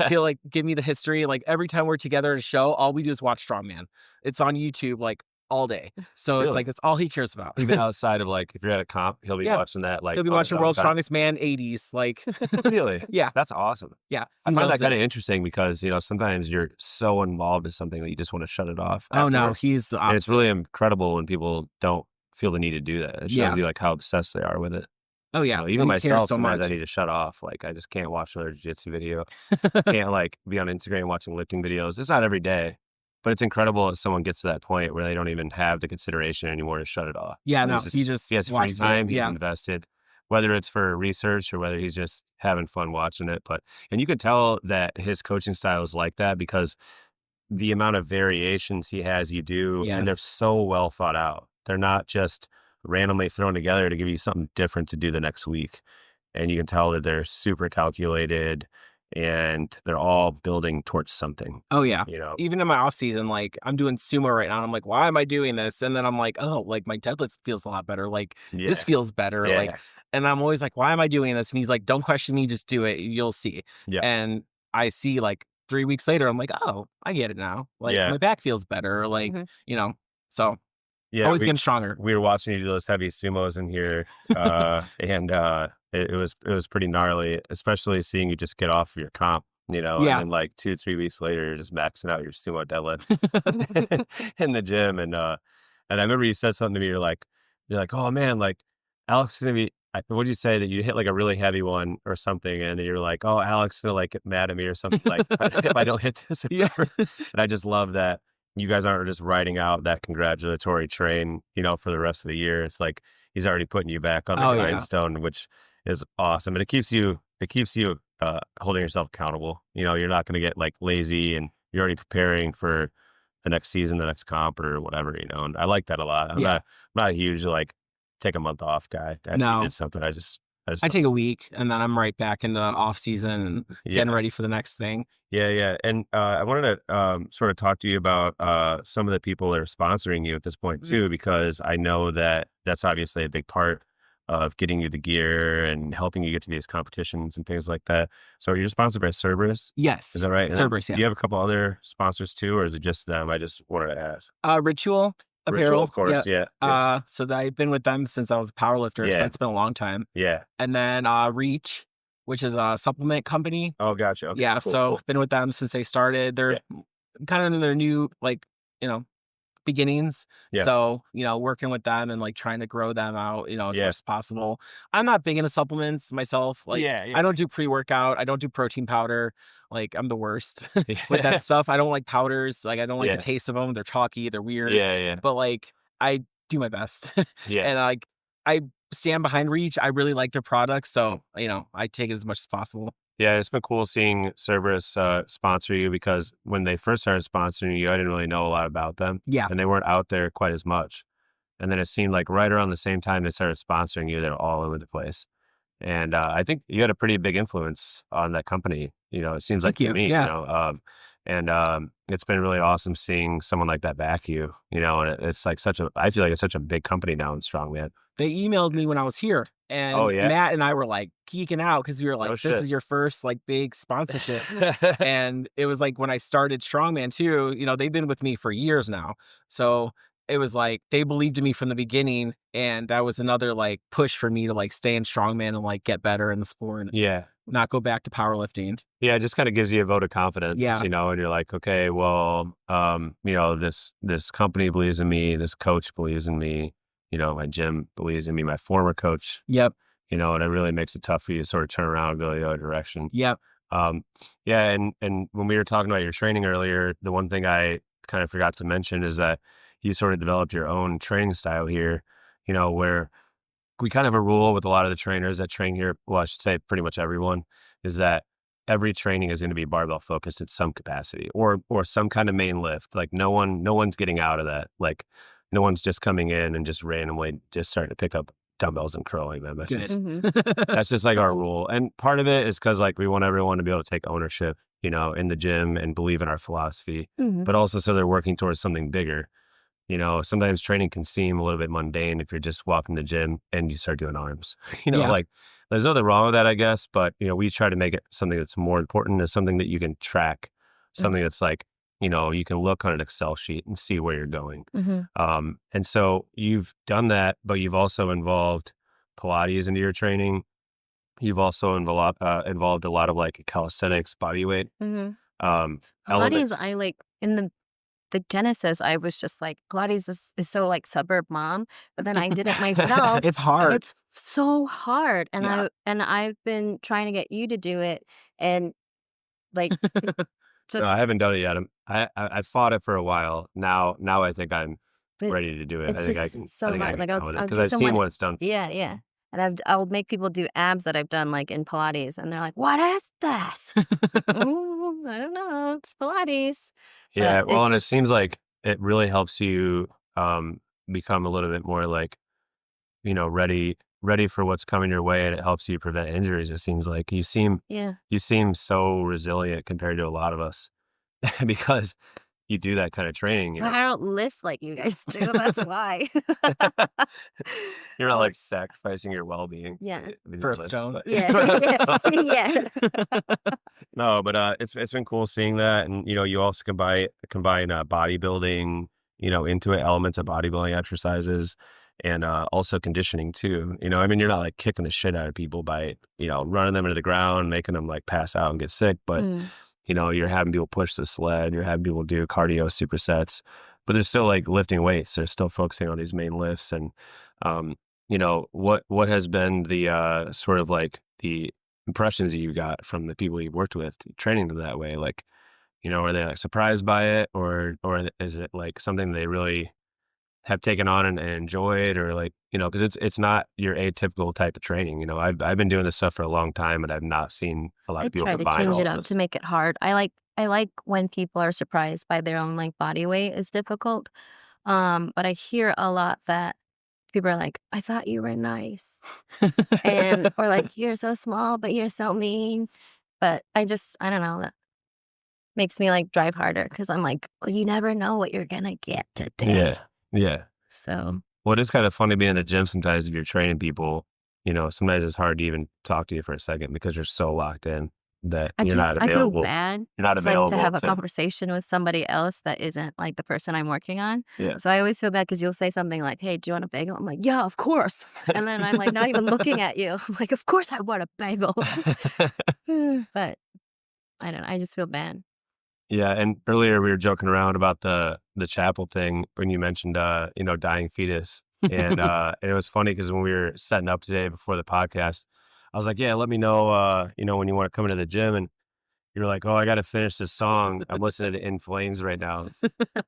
he'll like give me the history. Like every time we're together at a show, all we do is watch strongman. It's on YouTube like all day. So it's Really? like, that's all he cares about. Even outside of like, if you're at a comp, he'll be Yeah. watching that. Like He'll be on his watching own World's time. Strongest Man 80s. Like, Really? yeah, That's awesome. yeah. I he find that loves kind it. of interesting because, sometimes you're so involved in something that you just want to shut it off. Oh no, afterwards. he's the And it's opposite. really incredible when people don't feel the need to do that. It shows Yeah. you like how obsessed they are with it. Oh yeah, Even and he cares myself, so sometimes much. I need to shut off. Like I just can't watch another jiu-jitsu video. Can't like be on Instagram watching lifting videos. It's not every day, but it's incredible if someone gets to that point where they don't even have the consideration anymore to shut it off. Yeah, And no, he's he just he has free watches it. time. He's Yeah, invested, whether it's for research or whether he's just having fun watching it. And you could tell that his coaching style is like that because the amount of variations he has you do, and they're Yes. so well thought out. They're not just randomly thrown together to give you something different to do the next week. And you can tell that they're super calculated and they're all building towards something, Oh yeah. you know? Even in my off season, like I'm doing sumo right now. And I'm like, why am I doing this? And then I'm like, oh, like my deadlift feels a lot better. Like Yeah. this feels better. Yeah. Like, and I'm always like, why am I doing this? And he's like, don't question me, just do it. You'll see. Yeah. And I see like 3 weeks later, I'm like, oh, I get it now. Like Yeah. my back feels better. Like, Mhm. so Yeah. always we, getting stronger. we were watching you do those heavy sumos in here. And it was pretty gnarly, especially seeing you just get off of your comp, Yeah. and then like 2-3 weeks later, you're just maxing out your sumo deadlift in the gym. And I remember you said something to me. You're like, oh man, like Alex is gonna be. What did you say that you hit like a really heavy one or something, and then you're like, oh, Alex is gonna like get mad at me or something like if I don't hit this. Yeah. And I just love that you guys aren't just riding out that congratulatory train, for the rest of the year. It's like he's already putting you back on the Oh, yeah. grindstone, which is awesome, and it keeps you holding yourself accountable. You're not going to get like lazy, and you're already preparing for the next season, the next comp, or whatever. And I like that a lot. I'm Yeah. not a huge like take a month off guy. After you No. did something, I just I don't take a week and then I'm right back into off season and getting yeah. ready for the next thing. Yeah. And I wanted to sort of talk to you about some of the people that are sponsoring you at this point Mhm. too, because I know that that's obviously a big part of getting you the gear and helping you get to these competitions and things like that. So you're sponsored by Cerberus, is Yes. that right? And then Cerberus, do yeah. you have a couple other sponsors too, or is it just them? I just wanted to ask. Ritual Ritual, Apparel. of course. Yeah. Yeah. Yeah. So that I've been with them since I was a powerlifter, so Yeah. it's been a long time. Yeah. And then Reach, which is a supplement company. Oh, gotcha. Okay. Yeah, Cool. so Cool. been with them since they started. Yeah. They're kind of in their new you know, beginnings. Yeah. So, working with them and like trying to grow them out, as Yeah. much as possible. I'm not big into supplements myself. Like Yeah. Yeah. I don't do pre-workout, I don't do protein powder. Like I'm the worst with that Yeah. stuff. I don't like powders. Like I don't like the Yeah. taste of them. They're chalky, they're weird. Yeah. Yeah. But like I do my best. Yeah. And like I stand behind Reach. I really like their products, so I take it as much as possible. Yeah, it's been cool seeing Cerberus sponsor you because when they first started sponsoring you, I didn't really know a lot about them, Yeah. and they weren't out there quite as much. And then it seemed like right around the same time they started sponsoring you, they're all over the place. And I think you had a pretty big influence on that company. It seems like Thank to you. me, Yeah. and it's been really awesome seeing someone like that back you. And it's like I feel like it's such a big company now in Strongman. They emailed me when I was here, Oh and yeah, Matt and I were like geeking out because we were no like, "This shit. is your first like big sponsorship." And it was like when I started Strongman too. They've been with me for years now, so it was like they believed in me from the beginning, and that was another like push for me to like stay in Strongman and like get better in the sport and Yeah. not go back to powerlifting. Yeah, it just kind of gives you a vote of confidence, Yeah. and you're like, okay, well, this company believes in me, this coach believes in me, my gym believes in me, my former coach, Yep. and it really makes it tough for you to sort of turn around and go the other direction. Yep. Yeah, and when we were talking about your training earlier, the one thing I kind of forgot to mention is that you sort of developed your own training style here, where we kind of have a rule with a lot of the trainers that train here. Well, I should say pretty much everyone is that every training is going to be barbell focused at some capacity or some kind of main lift. Like no one's getting out of that. Like no one's just coming in and just randomly just starting to pick up dumbbells and curling them. That's Good. just Mhm. that's just like our rule. And part of it is because like we want everyone to be able to take ownership, in the gym and believe in our philosophy, Mhm. but also so they're working towards something bigger. Sometimes training can seem a little bit mundane if you're just walking the gym and you start doing arms. Yeah. Like there's nothing wrong with that, I guess, but we try to make it something that's more important and something that you can track, something that's like, you can look on an Excel sheet and see where you're going. Mhm. And so you've done that, but you've also involved Pilates into your training. You've also involved a lot of like calisthenics, body weight, Mhm. element. Pilates, I like in the genesis, I was just like, Pilates is so like suburb mom, but then I did it myself. It's hard. It's so hard, and Yeah. I've been trying to get you to do it, and like No, just I haven't done it yet. I fought it for a while. Now I think I'm but ready to do it. it's just so I think I hard. can Like get with it I'll because do I've seen someone, what it's done. yeah, and I'll make people do abs that I've done like in Pilates, and they're like, "What is this?" "Oh, I don't know. It's Pilates, Yeah, but well, and it it's seems like it really helps you become a little bit more like ready for what's coming your way, and it helps you prevent injuries. It seems like yeah." you seem so resilient compared to a lot of us because you do that kind of training. But I don't lift like you guys do. That's why. You're not Uh, like sacrificing your well-being yeah. with For these a lifts, stone. but Yeah. Yeah. no, but it's been cool seeing that, and you also combine bodybuilding, into it, elements of bodybuilding exercises, and also conditioning too. I mean, you're not like kicking the shit out of people by running them into the ground, making them like pass out and get sick, but Mm. you're having people push the sled, you're having people do cardio supersets, but they're still like lifting weights. They're still focusing on these main lifts. And, what has been the sort of like the impressions you got from the people you worked with training them that way? Like, are they like surprised by it or is it like something they really have taken on and enjoyed, or like, because it's not your atypical type of training. I've been doing this stuff for a long time, and I've not seen a lot I of people try to combine change all it of up to this. make it hard. I like when people are surprised by their own like body weight is difficult. But I hear a lot that people are like, "I thought you were nice," and or like, "You're so small, but you're so mean." But I don't know. That makes me like drive harder because I'm like, well, you never know what you're gonna get today. Yeah, yeah. So Well, it is kind of funny being in the gym sometimes if you're training people. Sometimes it's hard to even talk to you for a second because you're so locked in that I feel bad You're not to like to available have a to. conversation with somebody else that isn't like the person I'm working on. Yeah. So I always feel bad because you'll say something like, "Hey, do you want a bagel?" I'm like, "Yeah, of course." And then I'm like not even looking at you. I'm like, "Of course I want a bagel." But I don't know. I just feel bad. Yeah, and earlier we were joking around about the chapel thing when you mentioned dying fetus. And it was funny because when we were setting up today before the podcast, I was like, "Yeah, let me know when you want to come into the gym." And you're like, "Oh, I got to finish this song. I'm listening to In Flames right now."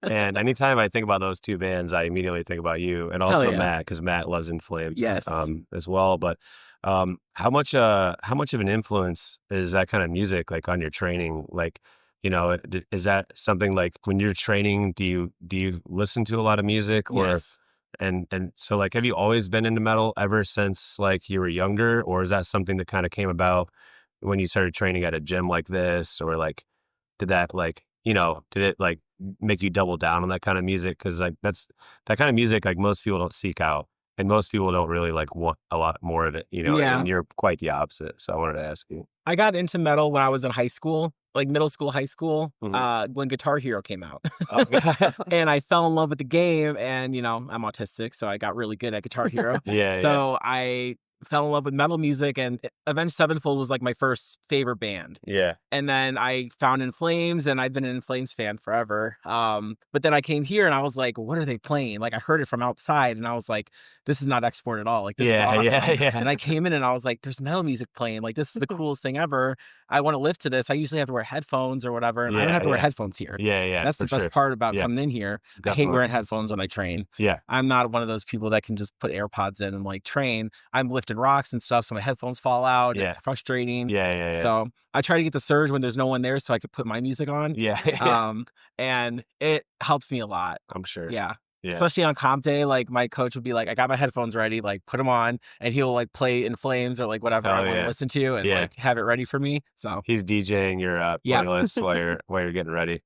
And anytime I think about those two bands, I immediately think about you, and Hell also yeah. Matt, because Matt loves In Flames Yes. as well. But how much of an influence is that kind of music like on your training? Like, is that something like when you're training, do you listen to a lot of music, or Yes. and so like have you always been into metal ever since like you were younger, or is that something that kind of came about when you started training at a gym like this, or like did that like, did it like make you double down on that kind of music? Cause like that's that kind of music, like most people don't seek out, and most people don't really like want a lot more of it, Yeah. and you're quite the opposite. So I wanted to ask you. I got into metal when I was in high school, like middle school, high school, Mhm. when Guitar Hero came out. Okay. And I fell in love with the game, and, I'm autistic, so I got really good at Guitar Hero. Yeah, yeah, So I fell in love with metal music, and Avenged Sevenfold was, like, my first favorite band. yeah, And then I found In Flames, and I've been an In Flames fan forever. But then I came here, and I was like, "What are they playing?" Like, I heard it from outside, and I was like, "This is not export at all. Like, this is yeah, yeah, awesome." yeah, And I came in, and I was like, "There's metal music playing. Like, this is the coolest thing ever. I wanna live to this." I usually have to wear headphones or whatever, and I don't yeah, have to wear yeah, headphones here. yeah, yeah, That's for the best sure. part about Yeah, coming in here. I hate definitely. wearing headphones when I train. Yeah, I'm not one of those people that can just put AirPods in and, like, train. I'm lifting rocks and stuff, so my headphones fall out. It's yeah, frustrating. yeah, yeah, yeah, So, I try to get the surge when there's no one there so I could put my music on. yeah, yeah. And it helps me a lot. I'm sure. Yeah. Yeah, Especially on comp day, like, my coach would be like, "I got my headphones ready, like, put them on," and he'll, like, play In Flames or, like, whatever I hell wanna yeah, listen to and, yeah. like, have it ready for me. So, He's DJing your yeah. playlist while you're getting ready.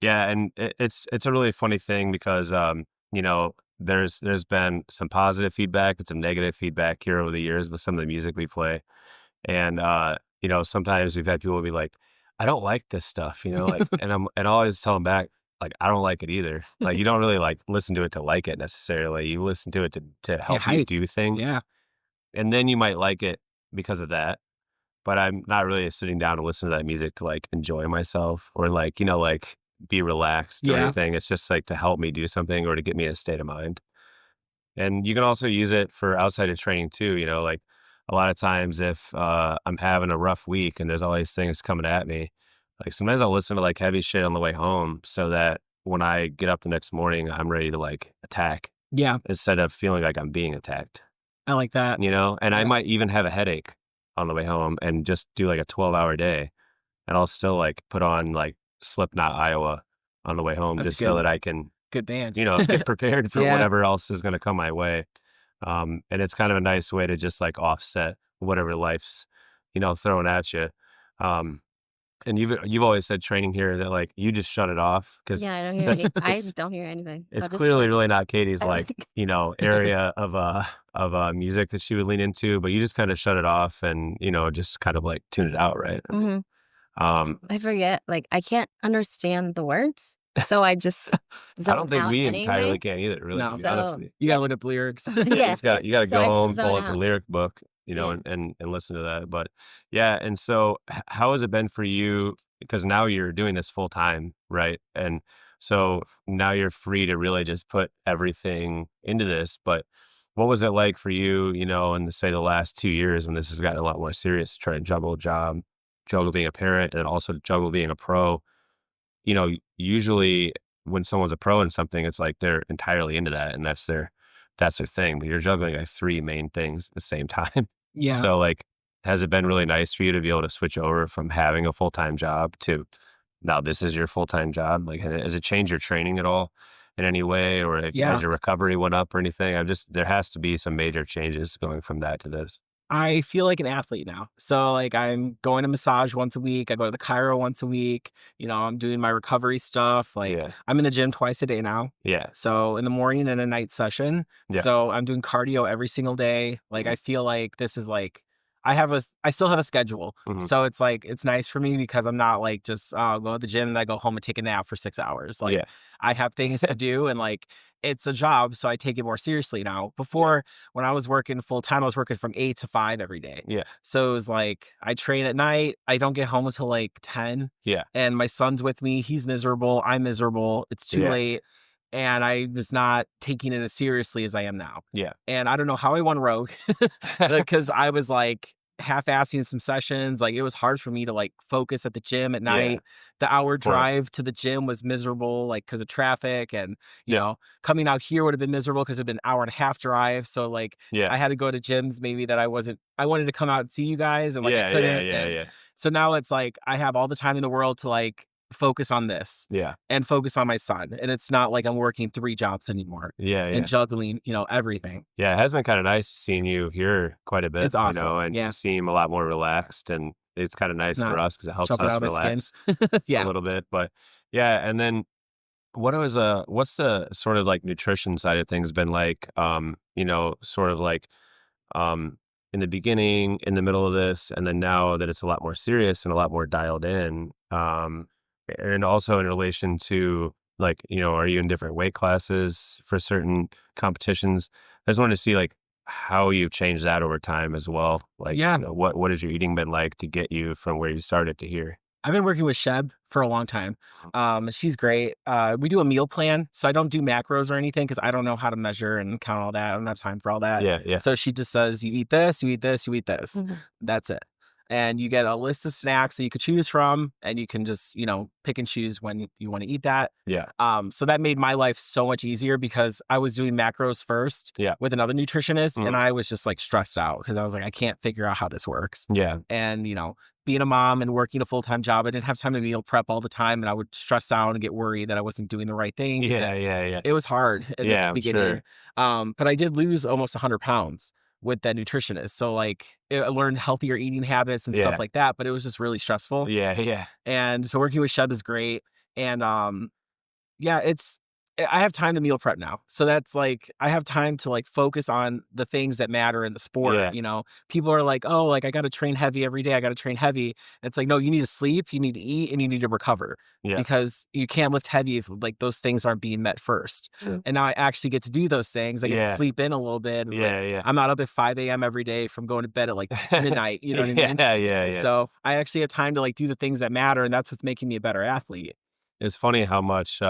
Yeah, and it's a really funny thing because there's been some positive feedback and some negative feedback here over the years with some of the music we play. And sometimes we've had people be like, "I don't like this stuff," like, and I always tell them back, like, "I don't like it either." Like, you don't really like listen to it to like it necessarily. You listen to it to To get help you hype. do things, Yeah. and then you might like it because of that. But I'm not really sitting down to listen to that music to like enjoy myself, or like, like be relaxed or Yeah. anything. It's just like to help me do something or to get me in a state of mind. And you can also use it for outside of training too, like a lot of times if I'm having a rough week and there's all these things coming at me, like sometimes I'll listen to like heavy shit on the way home so that when I get up the next morning, I'm ready to like attack Yeah. instead of feeling like I'm being attacked, I like that. and I Yeah. might even have a headache on the way home and just do like a 12-hour day, and I'll still like put on like Slipknot Iowa on the way home That's just so good. that I can, Good band. get prepared for Yeah. whatever else is going to come my way. And it's kind of a nice way to just like offset whatever life's, throwing at you. Um, and you've always said training here that like you just shut it off because Yeah, I don't hear that's I don't hear anything. it's I'll just clearly like really not Katie's I like, like area of music that she would lean into, but you just kind of shut it off and, just kind of like tune it out, right? Mhm. Um, I forget, like, I can't understand the words, so I just I don't zone think out we entirely anyway. can either, really, to No. be honest So, with you. You yeah, gotta look up the lyrics. yeah, You gotta so go I just home, zone pull up the out. lyric book, Yeah. and listen to that. But yeah, and so how has it been for you? Because now you're doing this full time, right? And so now you're free to really just put everything into this. But what was it like for you, in say the last 2 years when this has gotten a lot more serious to try to juggle a job, juggle being a parent, and also juggle being a pro? Usually when someone's a pro in something, it's like they're entirely into that and that's their thing. But you're juggling like three main things at the same time. Yeah. So like, has it been really nice for you to be able to switch over from having a full-time job to now this is your full-time job? Like, has it changed your training at all in any way, or has Yeah. your recovery went up or anything? There has to be some major changes going from that to this. I feel like an athlete now. So like I'm going to massage once a week. I go to the chiro once a week. I'm doing my recovery stuff. Like Yeah. I'm in the gym twice a day now. Yeah. So in the morning and a night session. Yeah. So I'm doing cardio every single day. Like Mhm. I feel like this is like I still have a schedule. Mhm. So it's like it's nice for me because I'm not like just go to the gym and I go home and take a nap for 6 hours. Like Yeah. I have things to do and like it's a job, so I take it more seriously now. Before, when I was working full time, I was working from 8 to 5 every day. Yeah. So it was like I train at night. I don't get home until like 10. Yeah. And my son's with me. He's miserable. I'm miserable. It's too Yeah. late. And I was not taking it as seriously as I am now. Yeah. And I don't know how I won Rogue because I was like half-assing some sessions. Like it was hard for me to like focus at the gym at Yeah. night. The hour Of course. drive to the gym was miserable, like because of traffic. And, Yeah. coming out here would have been miserable because it'd been an hour and a half drive. So like Yeah. I had to go to gyms maybe that I wanted to come out and see you guys and like I Yeah. couldn't. Yeah. And Yeah. so now it's like I have all the time in the world to like focus on this Yeah. and focus on my son. And it's not like I'm working 3 jobs anymore Yeah. and Yeah. juggling, everything. Yeah, it has been kind of nice seeing you here quite a bit, It's awesome. and Yeah. you seem a lot more relaxed, and it's kind of nice for Not us because it helps jumping us out of my skin. relax a Yeah. little bit. But yeah, and then what's the sort of like nutrition side of things been like? Sort of like um, in the beginning, in the middle of this, and then now that it's a lot more serious and a lot more dialed in. And also in relation to like, are you in different weight classes for certain competitions? I just wanted to see like how you've changed that over time as well. Like, Yeah. what has your eating been like to get you from where you started to here? I've been working with Sheb for a long time. She's great. We do a meal plan, so I don't do macros or anything because I don't know how to measure and count all that. I don't have time for all that. Yeah, yeah, So she just says, you eat this, you eat this, you eat this. Mhm. That's it. And you get a list of snacks that you could choose from, and you can just, pick and choose when you want to eat that. yeah, So that made my life so much easier because I was doing macros first yeah, with another nutritionist, and mhm, I was just like stressed out because I was like, I can't figure out how this works. yeah, And, being a mom and working a full-time job, I didn't have time to meal prep all the time. And I would stress out and get worried that I wasn't doing the right things. yeah, And yeah, yeah, it was hard at the yeah. I'm beginning. sure. But I did lose almost 100 pounds with that nutritionist. So like I learned healthier eating habits and stuff Yeah, like that, but it was just really stressful. yeah, yeah, And so working with Sheb is great. And yeah, I have time to meal prep now. So that's like I have time to like focus on the things that matter in the sport. yeah, People are like, "Oh, like I got to train heavy every day. I got to train heavy." And it's like, "No, you need to sleep, you need to eat, and you need to recover yeah. because you can't lift heavy if like those things aren't being met first." Sure. And now I actually get to do those things. I get to Yeah, sleep in a little bit. And, like, yeah, yeah, I'm not up at 5 a.m. every day from going to bed at like midnight, you know what I mean? yeah, yeah, yeah. So I actually have time to like do the things that matter, and that's what's making me a better athlete. It's funny how much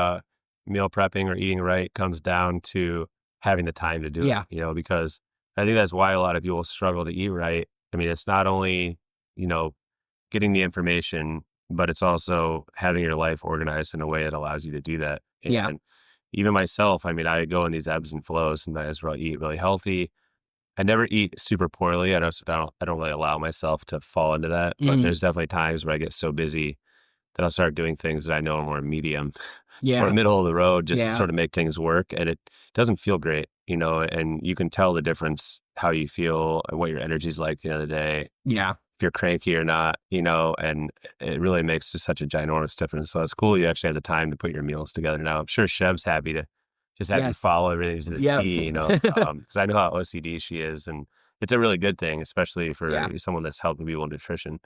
meal prepping or eating right comes down to having the time to do it, Yeah. because I think that's why a lot of people struggle to eat right. I mean, it's not only, you know, getting the information, but it's also having your life organized in a way that allows you to do that. Yeah. And even myself, I mean, I go in these ebbs and flows and I just really eat really healthy. I never eat super poorly. I don't really allow myself to fall into that, but Mhm. there's definitely times where I get so busy that I'll start doing things that I know are more medium or Yeah. middle of the road just to Yeah. sort of make things work. And it doesn't feel great, and you can tell the difference how you feel and what your energy's like the other day, Yeah. if you're cranky or not, and it really makes just such a ginormous difference. So it's cool you actually have the time to put your meals together now. I'm sure Shev's happy to just have you Yes. follow everything to the Yep. T, because I know how OCD she is. And it's a really good thing, especially for Yeah. someone that's helping people with nutrition.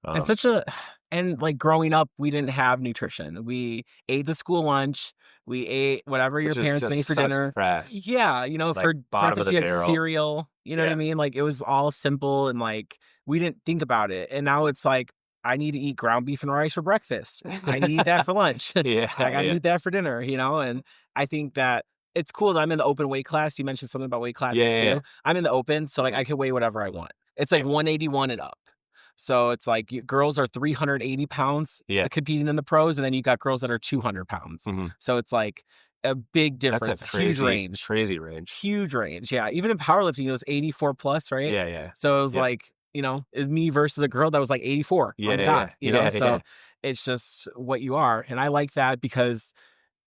It's Um, such a and like growing up, we didn't have nutrition. We ate the school lunch. We ate whatever your which is parents just made for such dinner. trash, Yeah, like for bottom of breakfast the you had barrel. cereal. You know what I Yeah. mean? Like it was all simple and like we didn't think about it. And now it's like I need to eat ground beef and rice for breakfast. I need to eat that for lunch. Yeah, I got to yeah. eat that for dinner. And I think that it's cool that I'm in the open weight class. You mentioned something about weight Yeah, classes yeah, yeah. too. I'm in the open, so like I can weigh whatever I want. It's like Yeah. 181 and up. So it's like girls are 380 pounds Yeah. competing in the pros, and then you got girls that are 200 pounds. Mhm. So it's like a big difference, That's a huge range. crazy range. Huge range. Yeah. Even in powerlifting, it was 84 plus, right? Yeah, yeah. So it was Yep. like, it's me versus a girl that was like 84 on the dot, Yeah, So yeah. it's just what you are. And I like that because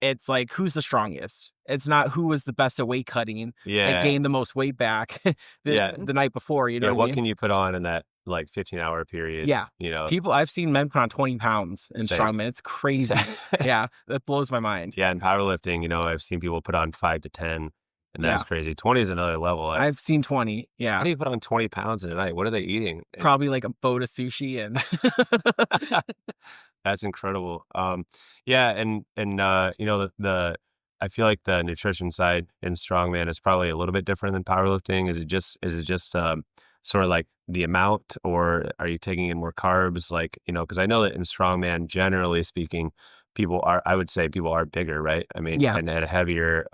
it's like, who's the strongest? It's not who was the best at weight cutting and Yeah. gained the most weight back Yeah. the night before, you know Yeah, what I what mean? can you put on in that, like, 15-hour period, Yeah. you know? People, I've seen men put on 20 pounds in Same. strongman. It's crazy. Yeah. That blows my mind. Yeah, in powerlifting, I've seen people put on 5 to 10, and that's Yeah. crazy. 20 is another level. I've seen 20. How Yeah. do you put on 20 pounds in a night? What are they eating? Probably like a boat of sushi and That's incredible. Yeah, and the I feel like the nutrition side in strongman is probably a little bit different than powerlifting. Is it just sort of like the amount, or are you taking in more carbs? Like, because I know that in strongman, generally speaking, I would say people are bigger, right? I mean, Yeah. and a heavier,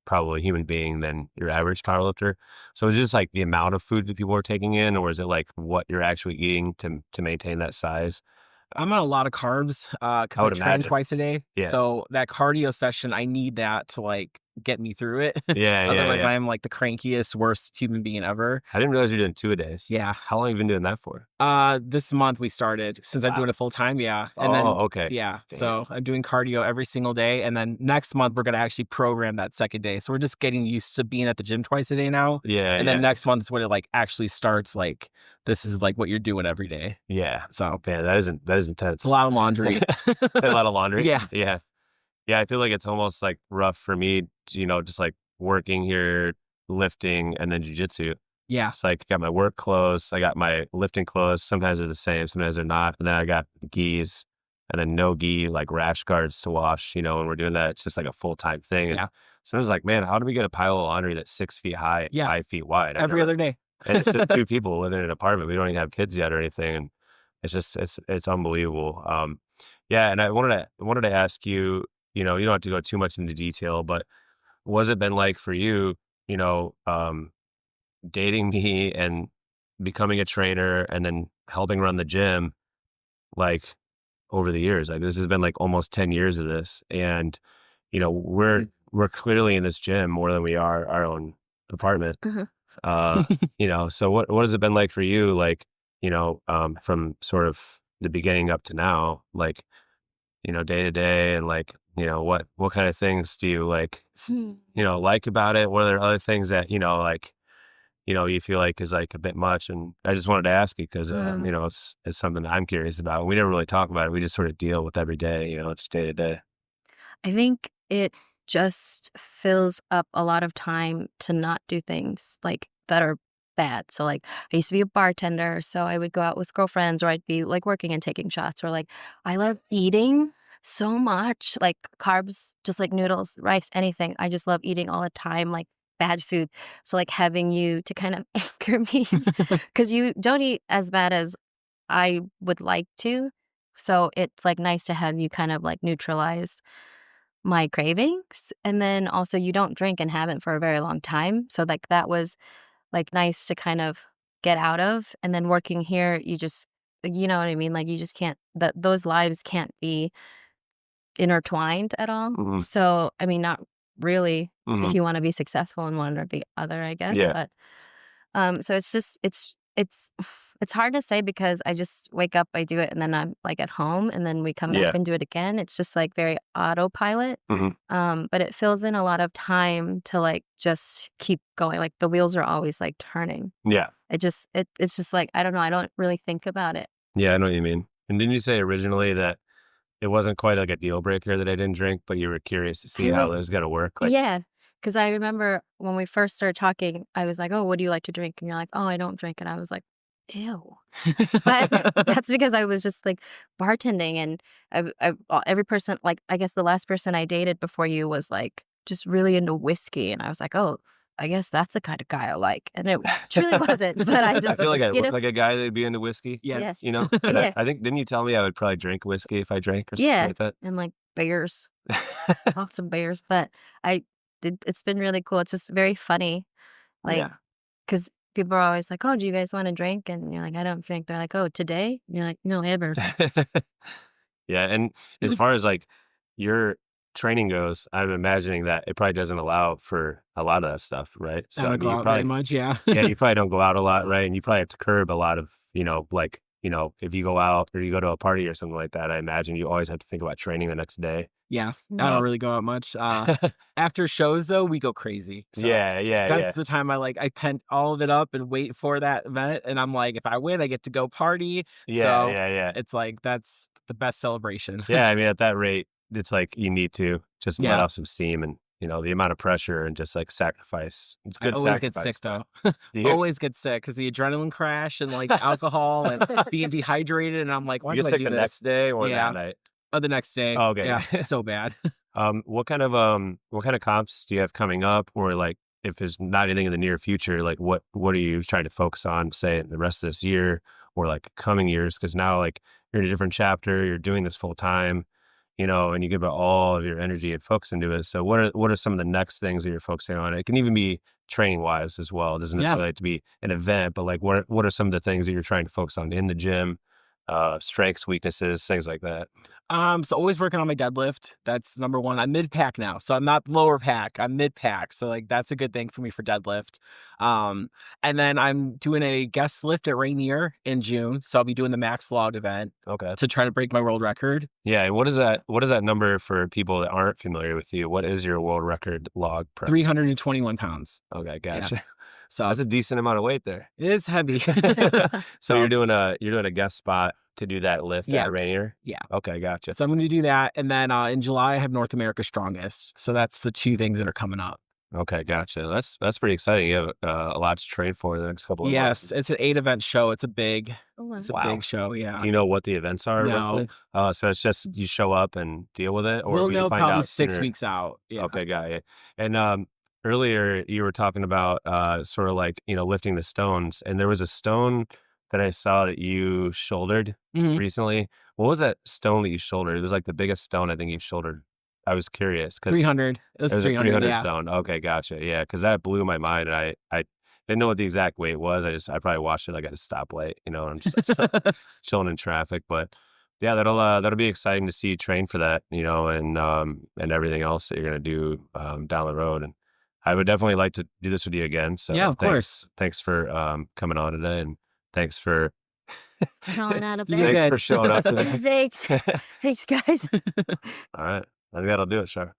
probably human being than your average powerlifter. So is it just like the amount of food that people are taking in, or is it like what you're actually eating to maintain that size? I'm on a lot of carbs because I I would train imagine. twice a day. Yeah. So that cardio session, I need that to like get me through it. Yeah, yeah, Otherwise, yeah. I am like the crankiest, worst human being ever. I didn't realize you're doing 2-a-days. Yeah. How long have you been doing that for? This month we started since I'm Wow. doing it full time. Yeah. And Oh, then, okay. yeah. Damn. So I'm doing cardio every single day. And then next month, we're going to actually program that second day. So we're just getting used to being at the gym twice a day now. Yeah, And yeah. then next month is when it like actually starts. Like, this is like what you're doing every day. Yeah. So Man, that is intense. it's a lot of laundry. It's a lot of laundry. Yeah. Yeah. Yeah, I feel like it's almost like rough for me, just like working here, lifting, and then jujitsu. Yeah. It's like I got my work clothes, I got my lifting clothes. Sometimes they're the same, sometimes they're not. And then I got gis, and then no gi, like rash guards to wash. When we're doing that, it's just like a full-time thing. And Yeah. so I was like, man, how do we get a pile of laundry that's 6 feet high and Yeah. 5 feet wide? Every other day. And it's just two people living in an apartment. We don't even have kids yet or anything. And it's unbelievable. Yeah. And I wanted to ask you, you don't have to go too much into detail, but what's it been like for you, you know, um, dating me and becoming a trainer and then helping run the gym, like over the years? Like, this has been like almost 10 years of this. And, we're clearly in this gym more than we are our own apartment. So what has it been like for you? Like, from sort of the beginning up to now, like, day to day, and like, what kind of things do you like, like about it? What are there other things that, like, you feel like is like a bit much? And I just wanted to ask you because, it's something that I'm curious about. We never really talk about it. We just sort of deal with every day, just day to day. I think it just fills up a lot of time to not do things like that are bad. So like I used to be a bartender, so I would go out with girlfriends or I'd be like working and taking shots, or like I love eating so much, like carbs, just like noodles, rice, anything. I just love eating all the time, like bad food. So like having you to kind of anchor me because you don't eat as bad as I would like to. So it's like nice to have you kind of like neutralize my cravings. And then also you don't drink and haven't for a very long time. So like that was like nice to kind of get out of. And then working here, you know what I mean? Like you just can't, those lives can't be intertwined at all. Mhm. So, I mean, not really if Mhm. you want to be successful in one or the other, I guess. Yeah. But so it's just it's hard to say because I just wake up, I do it, and then I'm like at home, and then we come Yeah. back and do it again. It's just like very autopilot. Mhm. But it fills in a lot of time to like just keep going. Like the wheels are always like turning. Yeah. It's just like I don't know. I don't really think about it. Yeah. I know what you mean. And didn't you say originally that it wasn't quite like a deal breaker that I didn't drink, but you were curious to see I how was it was going to work? Like, Yeah, because I remember when we first started talking, I was like, "Oh, what do you like to drink?" And you're like, "Oh, I don't drink." And I was like, "Ew." But that's because I was just like bartending, and every person, like I guess the last person I dated before you was like just really into whiskey, and I was like, "Oh, I guess that's the kind of guy I like." And it truly wasn't, but I I just, feel like I you look know, like a guy that'd be into whiskey, Yes. yeah, And yeah, I think, didn't you tell me I would probably drink whiskey if I drank or something yeah, like that? and like bears, lots of bears. But it's been really cool. It's just very funny, like Yeah. because people are always like, "Oh, do you guys want a drink?" And you're like, "I don't drink." They're like, "Oh, today?" And you're like, "No, ever." Yeah, and as far as, like, your training goes, I'm imagining that it probably doesn't allow for a lot of that stuff, right? I So, I don't mean, go you out very probably much. Yeah. yeah, you probably don't go out a lot, right? And you probably have to curb a lot of, like, if you go out or you go to a party or something like that, I imagine you always have to think about training the next day. Yeah, I don't Uh really go out much. After shows though, we go crazy. So Yeah, yeah, that's yeah. the time I pent all of it up and wait for that event. And I'm like, if I win, I get to go party. Yeah, So yeah, yeah. it's like that's the best celebration. Yeah, I mean, at that rate, it's like you need to just let Yeah. off some steam and, the amount of pressure and just, like, sacrifice. It's I good always get sick sacrifice. though. Do you? Always get sick because the adrenaline crash and like alcohol and being dehydrated. And I'm like, why You do get I sick do the this? next day or that Yeah. night? Oh, the next day. Oh, okay. Yeah. So bad. What kind of comps do you have coming up? Or, like, if there's not anything in the near future, like, what are you trying to focus on, say, in the rest of this year or, like, coming years? Because now, like, you're in a different chapter, you're doing this full time, and you give all of your energy and focus into it. So what are some of the next things that you're focusing on? It can even be training wise as well. It doesn't Yeah. necessarily have to be an event, but, like, what are some of the things that you're trying to focus on in the gym? Strengths, weaknesses, things like that. So always working on my deadlift. That's number one. I'm mid pack now, so I'm not lower pack. I'm mid pack, so like that's a good thing for me for deadlift. And then I'm doing a guest lift at Rainier in June, so I'll be doing the max log event Okay. to try to break my world record. Yeah, and what is that number for people that aren't familiar with you? What is your world record log prep? 321 pounds. Okay, gotcha. So That's a decent amount of weight there. it is heavy. So you're doing a guest spot to do that lift Yeah. at Rainier? Yeah. Okay, gotcha. So I'm going to do that, and then in July I have North America Strongest. So that's the two things that are coming up. Okay, gotcha. That's pretty exciting. You have a lot to train for the next couple of months. Yes, it's an 8 event show. It's a Wow. big show. Yeah. Do you know what the events are No. roughly? So it's just you show up and deal with it, or We'll will you know find probably out 6 sooner? weeks out. Yeah. Okay, got it. And earlier you were talking about sort of like lifting the stones, and there was a stone that I saw that you shouldered Mhm. recently. What was that stone that you shouldered? It was like the biggest stone I think you've shouldered. I was curious because 300. It it was was a 300. 300 Yeah. stone. Okay, gotcha. Yeah, because that blew my mind, and I didn't know what the exact weight was. I probably watched it like at a stoplight, and I'm just chilling in traffic. But yeah, that'll be exciting to see you train for that, and everything else that you're gonna do down the road. And I would definitely like to do this with you again. So Yeah, of course. thanks for coming on today, and thanks for Crawling out of You're bed. thanks good. for showing up today. Thanks. Thanks, guys. All right, I think that'll do it, Char.